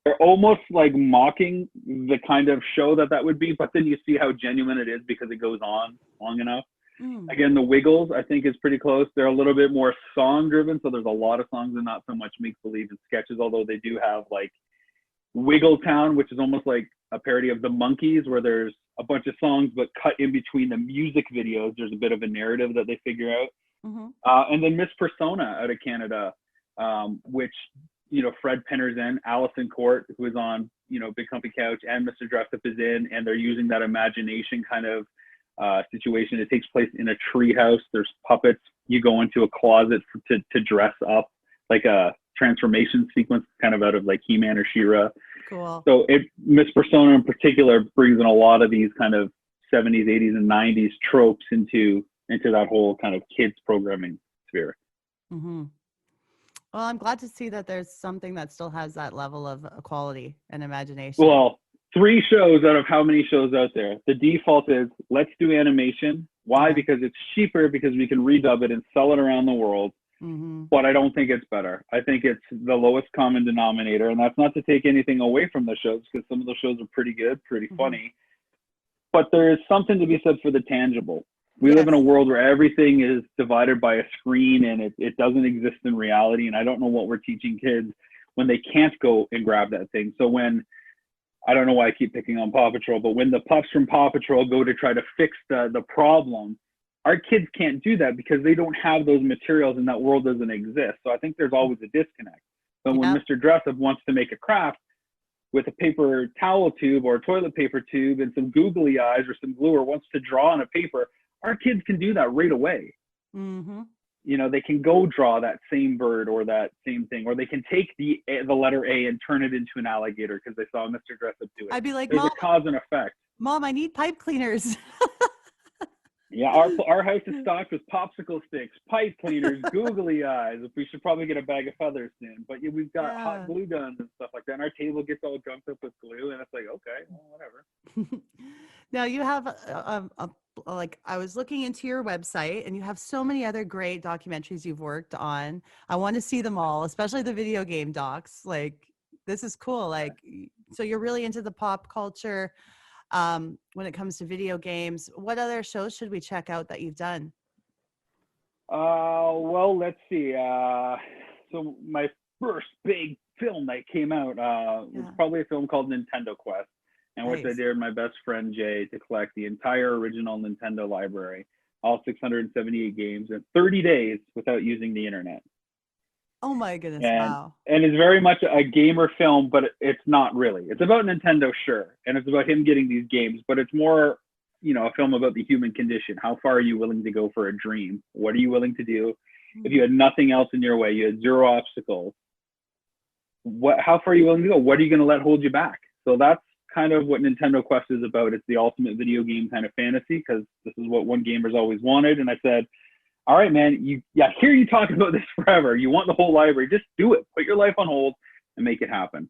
They're almost like mocking the kind of show that would be, but then you see how genuine it is because it goes on long enough. Again, the Wiggles, I think, is pretty close. They're a little bit more song driven, so there's a lot of songs and not so much make believe and sketches, although they do have like Wiggle Town, which is almost like a parody of the Monkees, where there's a bunch of songs but cut in between the music videos. There's a bit of a narrative that they figure out. And then Miss Persona out of Canada, which, Fred Penner's in, Allison Court, who is on, Big Comfy Couch, and Mr. Dressup is in, and they're using that imagination kind of situation. It takes place in a tree house. There's puppets. You go into a closet to dress up, like a transformation sequence kind of out of like He-Man or She-Ra. Cool. So Miss Persona in particular brings in a lot of these kind of 70s, 80s, and 90s tropes into that whole kind of kids programming sphere. Well, I'm glad to see that there's something that still has that level of quality and imagination. Well, 3 shows out of how many shows out there? The default is let's do animation. Why? Because it's cheaper, because we can redub it and sell it around the world. But I don't think it's better. I think it's the lowest common denominator, and that's not to take anything away from the shows, because some of the shows are pretty good, pretty funny. But there is something to be said for the tangible. We live in a world where everything is divided by a screen, and it doesn't exist in reality. And I don't know what we're teaching kids when they can't go and grab that thing. So when, I don't know why I keep picking on Paw Patrol, but when the pups from Paw Patrol go to try to fix the problem, our kids can't do that because they don't have those materials and that world doesn't exist. So I think there's always a disconnect. But when Mr. Dressup wants to make a craft with a paper towel tube or a toilet paper tube and some googly eyes or some glue, or wants to draw on a paper, our kids can do that right away. They can go draw that same bird or that same thing, or they can take the letter A and turn it into an alligator because they saw Mr. Dressup do it. I'd be like, there's Mom, a cause and effect. Mom, I need pipe cleaners. Yeah, our house is stocked with popsicle sticks, pipe cleaners, googly eyes. We should probably get a bag of feathers soon. But we've got hot glue guns and stuff like that. And our table gets all gunked up with glue, and it's like, okay, well, whatever. Now you have like, I was looking into your website, and you have so many other great documentaries you've worked on. I want to see them all, especially the video game docs. Like, this is cool. Like, so you're really into the pop culture. When it comes to video games, what other shows should we check out that you've done? Well, let's see. So my first big film that came out was probably a film called Nintendo Quest, and which I dared my best friend Jay to collect the entire original Nintendo library, all 678 games, in 30 days without using the internet. Oh my goodness! And it's very much a gamer film, but it's not really. It's about Nintendo, sure, and it's about him getting these games, but it's more, a film about the human condition. How far are you willing to go for a dream? What are you willing to do if you had nothing else in your way? You had 0 obstacles. How far are you willing to go? What are you going to let hold you back? So that's kind of what Nintendo Quest is about. It's the ultimate video game kind of fantasy, because this is what one gamer's always wanted. And I said, all right, man, hear you talking about this forever. You want the whole library, just do it. Put your life on hold and make it happen.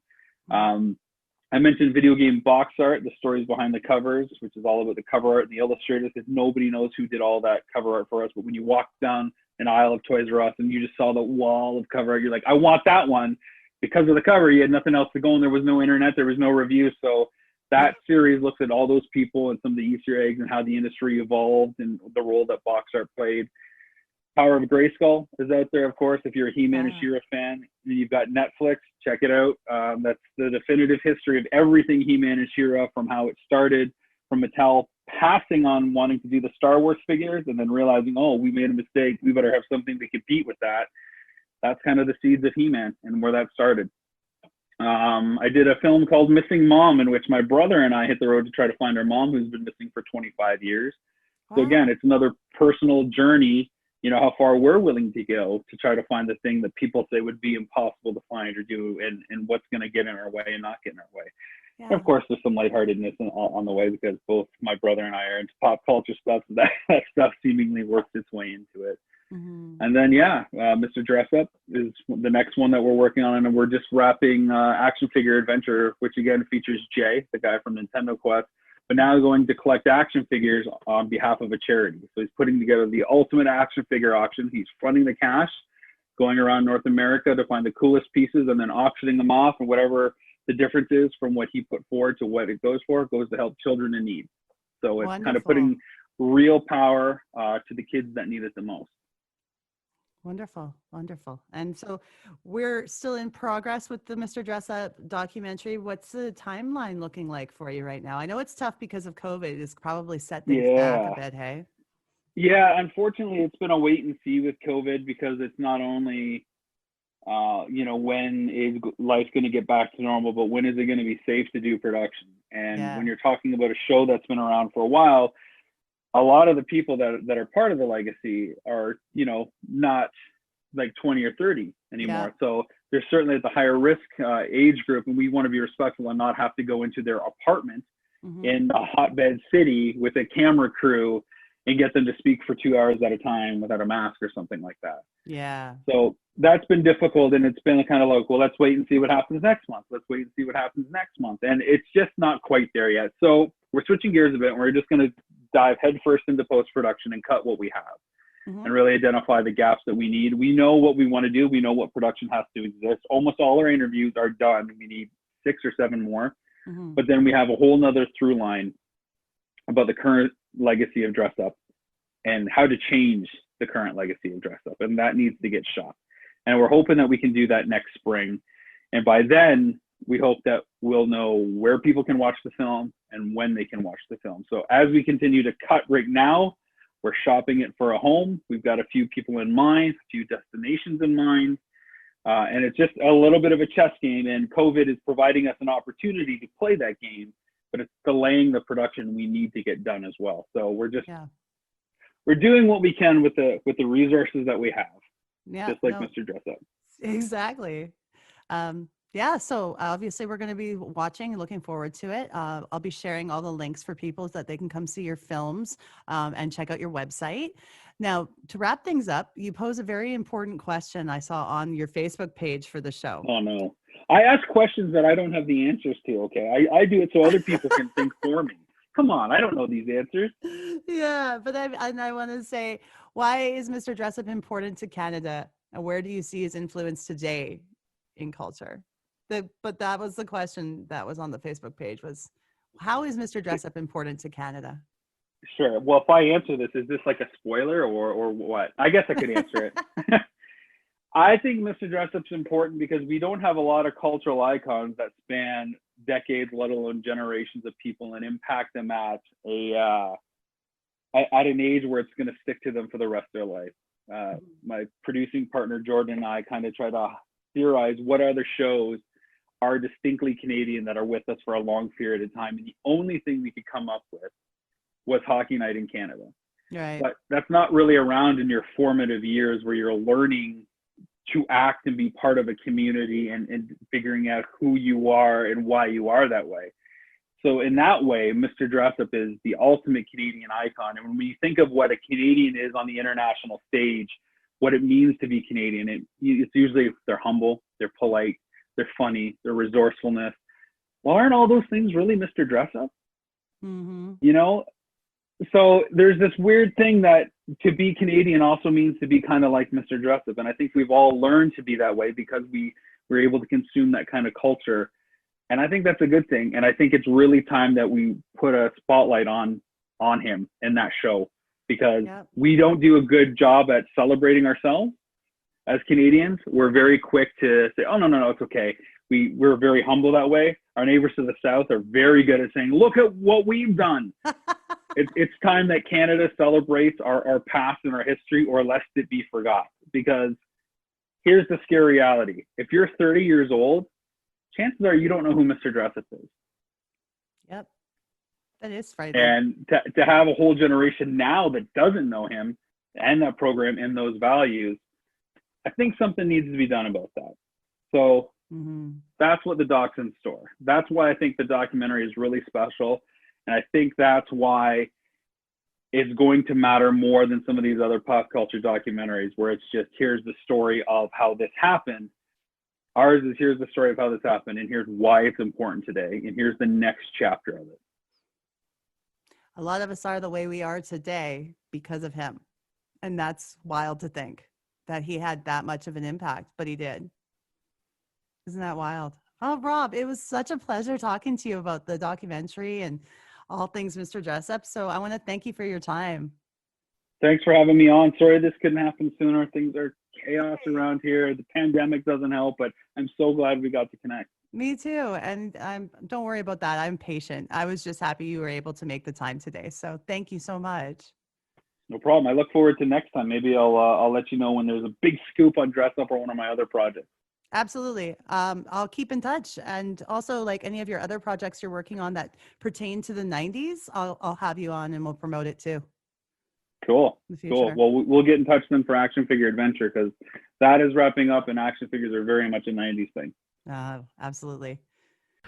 I mentioned video game box art, the stories behind the covers, which is all about the cover art and the illustrators, because nobody knows who did all that cover art for us. But when you walk down an aisle of Toys R Us and you just saw the wall of cover art, you're like, I want that one. Because of the cover, you had nothing else to go, and there was no internet, there was no review. So that series looks at all those people and some of the Easter eggs and how the industry evolved and the role that box art played. Power of Grayskull is out there, of course, if you're a He-Man and She-Ra fan. And you've got Netflix, check it out. That's the definitive history of everything He-Man and She-Ra, from how it started, from Mattel passing on wanting to do the Star Wars figures and then realizing, oh, we made a mistake, we better have something to compete with that. That's kind of the seeds of He-Man and where that started. I did a film called Missing Mom, in which my brother and I hit the road to try to find our mom, who's been missing for 25 years. So again, it's another personal journey, you know, how far we're willing to go to try to find the thing that people say would be impossible to find or do, and what's going to get in our way and not get in our way. Yeah. And of course, there's some lightheartedness on the way, because both my brother and I are into pop culture stuff, so that stuff seemingly works its way into it. Mm-hmm. And then, Mr. Dressup is the next one that we're working on, and we're just wrapping Action Figure Adventure, which again features Jay, the guy from Nintendo Quest, but now going to collect action figures on behalf of a charity. So he's putting together the ultimate action figure auction. He's fronting the cash, going around North America to find the coolest pieces, and then auctioning them off, and whatever the difference is from what he put forward to what it goes for, goes to help children in need. So it's Wonderful. Kind of putting real power to the kids that need it the most. Wonderful, wonderful. And so we're still in progress with the Mr. Dressup documentary. What's the timeline looking like for you right now? I know it's tough because of COVID. It's probably set things back a bit, hey? Yeah, unfortunately, it's been a wait and see with COVID, because it's not only, when is life going to get back to normal, but when is it going to be safe to do production? And when you're talking about a show that's been around for a while, a lot of the people that are part of the legacy are, not like 20 or 30 anymore. Yeah. So they're certainly at the higher risk age group, and we want to be respectful and not have to go into their apartment in a hotbed city with a camera crew and get them to speak for 2 hours at a time without a mask or something like that. Yeah. So that's been difficult, and it's been kind of like, well, let's wait and see what happens next month. Let's wait and see what happens next month. And it's just not quite there yet. So we're switching gears a bit, and we're just going to dive headfirst into post-production and cut what we have and really identify the gaps that we need. We know what we want to do. We know what production has to exist. Almost all our interviews are done. We need 6 or 7 more. But then we have a whole nother through line about the current legacy of Dressup and how to change the current legacy of Dressup. And that needs to get shot. And we're hoping that we can do that next spring. And by then, we hope that we'll know where people can watch the film and when they can watch the film. So as we continue to cut right now, we're shopping it for a home. We've got a few people in mind, a few destinations in mind. And it's just a little bit of a chess game, and COVID is providing us an opportunity to play that game, but it's delaying the production we need to get done as well. So we're just, we're doing what we can with the resources that we have, just like Mr. Dressup. Exactly. So obviously we're going to be watching and looking forward to it. I'll be sharing all the links for people so that they can come see your films and check out your website. Now, to wrap things up, you pose a very important question I saw on your Facebook page for the show. Oh, no. I ask questions that I don't have the answers to, okay? I do it so other people can think for me. Come on, I don't know these answers. Yeah, but I want to say, why is Mr. Dressup important to Canada? And where do you see his influence today in culture? But that was the question that was on the Facebook page, was how is Mr. Dressup important to Canada? Sure. Well, if I answer this, is this like a spoiler or what? I guess I could answer it. I think Mr. Dressup's important because we don't have a lot of cultural icons that span decades, let alone generations of people, and impact them at an age where it's going to stick to them for the rest of their life. My producing partner, Jordan, and I kind of try to theorize what other shows are distinctly Canadian that are with us for a long period of time. And the only thing we could come up with was Hockey Night in Canada. Right. But that's not really around in your formative years where you're learning to act and be part of a community and figuring out who you are and why you are that way. So in that way, Mr. Dressup is the ultimate Canadian icon. And when you think of what a Canadian is on the international stage, what it means to be Canadian, it's usually they're humble, they're polite, they're funny, they're resourcefulness. Well, aren't all those things really Mr. Dressup? Mm-hmm. You know, so there's this weird thing that to be Canadian also means to be kind of like Mr. Dressup. And I think we've all learned to be that way because we were able to consume that kind of culture. And I think that's a good thing. And I think it's really time that we put a spotlight on him in that show, because we don't do a good job at celebrating ourselves as Canadians. We're very quick to say, oh, no, it's okay. We're very humble that way. Our neighbors to the south are very good at saying, look at what we've done. It's time that Canada celebrates our past and our history, or lest it be forgot. Because here's the scary reality. If you're 30 years old, chances are you don't know who Mr. Dressup is. Yep. That is frightening. And to have a whole generation now that doesn't know him and that program and those values, I think something needs to be done about that. So that's what the doc's in store. That's why I think the documentary is really special. And I think that's why it's going to matter more than some of these other pop culture documentaries where it's just, here's the story of how this happened. Ours is, here's the story of how this happened, and here's why it's important today, and here's the next chapter of it. A lot of us are the way we are today because of him. And that's wild to think that he had that much of an impact, but he did. Isn't that wild? Oh, Rob, it was such a pleasure talking to you about the documentary and all things Mr. Dressup. So I want to thank you for your time. Thanks for having me on. Sorry this couldn't happen sooner. Things are chaos around here. The pandemic doesn't help, but I'm so glad we got to connect. Me too. And don't worry about that. I'm patient. I was just happy you were able to make the time today. So thank you so much. No problem. I look forward to next time. Maybe I'll let you know when there's a big scoop on Dressup or one of my other projects. Absolutely. I'll keep in touch. And also, like any of your other projects you're working on that pertain to the 90s, I'll have you on and we'll promote it too. Cool. Well, we'll get in touch then for Action Figure Adventure, because that is wrapping up and action figures are very much a 90s thing. Absolutely.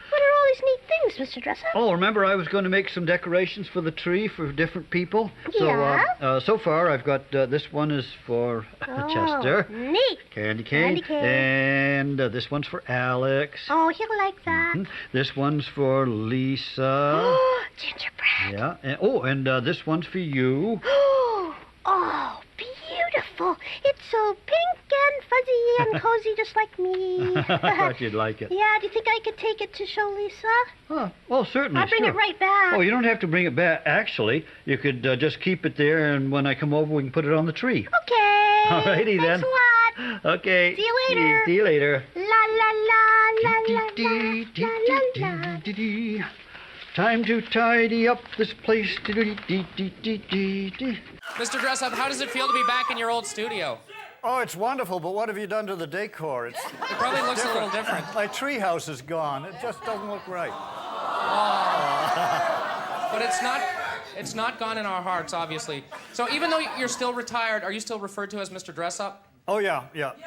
What are all these neat things, Mr. Dressup? Oh, remember I was going to make some decorations for the tree for different people? Yeah? So far I've got, this one is for Chester. Neat. Candy cane. And this one's for Alex. Oh, he'll like that. This one's for Lisa. Oh, gingerbread. Yeah. And this one's for you. Oh, beautiful. It's so pink and fuzzy and cozy, just like me. I thought you'd like it. Yeah, do you think I could take it to show Lisa? Oh, certainly. I'll bring it right back. Oh, you don't have to bring it back. Actually, you could just keep it there, and when I come over, we can put it on the tree. Okay. All righty then. Thanks a lot. Okay. See you later. See you later. La la la la la la la la. Time to tidy up this place. Mr. Dressup, how does it feel to be back in your old studio? Oh, it's wonderful, but what have you done to the decor? It probably looks a little different. My treehouse is gone. It just doesn't look right. But it's not gone in our hearts, obviously. So even though you're still retired, are you still referred to as Mr. Dressup? Oh, yeah. Definitely.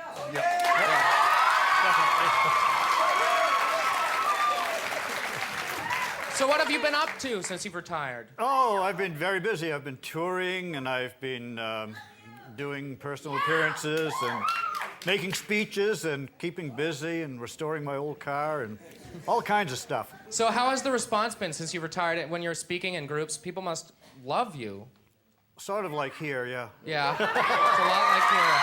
So what have you been up to since you've retired? Oh, I've been very busy. I've been touring, and I've been doing personal appearances and making speeches and keeping busy and restoring my old car and all kinds of stuff. So how has the response been since you retired? When you're speaking in groups, people must love you. Sort of like here, yeah. Yeah, it's a lot like here.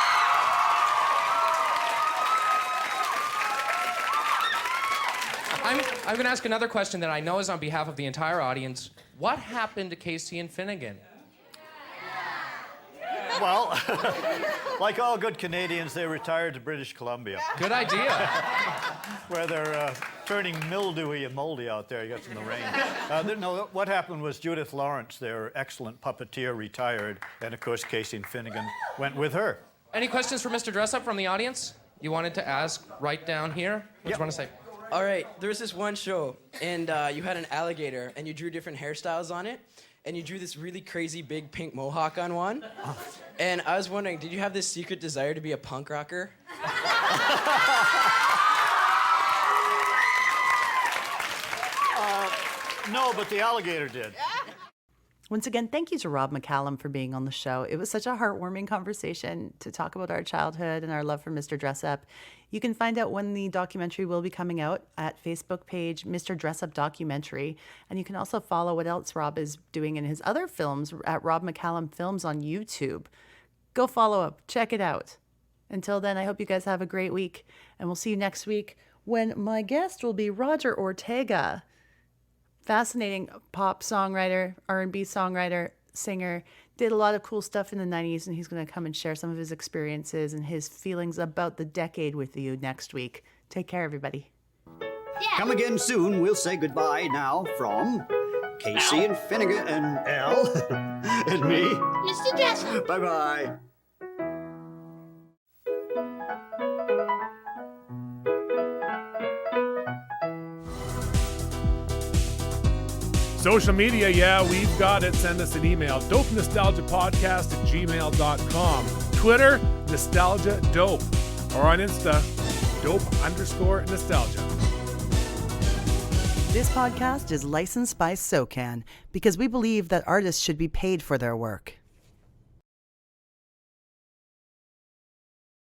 I'm going to ask another question that I know is on behalf of the entire audience. What happened to Casey and Finnegan? Well, like all good Canadians, they retired to British Columbia. Good idea. Where they're turning mildewy and moldy out there. You got some of the rain. No, what happened was Judith Lawrence, their excellent puppeteer, retired. And, of course, Casey and Finnegan went with her. Any questions for Mr. Dressup from the audience? You wanted to ask right down here? What do you want to say? All right, there was this one show, and you had an alligator, and you drew different hairstyles on it, and you drew this really crazy big pink mohawk on one. And I was wondering, did you have this secret desire to be a punk rocker? No, No, but the alligator did. Once again, thank you to Rob McCallum for being on the show. It was such a heartwarming conversation to talk about our childhood and our love for Mr. Dressup. You can find out when the documentary will be coming out at Facebook page Mr. Dressup Documentary. And you can also follow what else Rob is doing in his other films at Rob McCallum Films on YouTube. Go follow up. Check it out. Until then, I hope you guys have a great week. And we'll see you next week when my guest will be Roger Ortega. Fascinating pop songwriter, R&B songwriter, singer, did a lot of cool stuff in the 90s, and he's going to come and share some of his experiences and his feelings about the decade with you next week. Take care, everybody. Come again soon. We'll say goodbye now from Casey and Finnegan and Al and me. Mr. Dressup. Bye-bye. Social media, yeah, we've got it. Send us an email, dopenostalgiapodcast@gmail.com. Twitter, Nostalgia Dope. Or on Insta, dope_nostalgia. This podcast is licensed by SOCAN because we believe that artists should be paid for their work.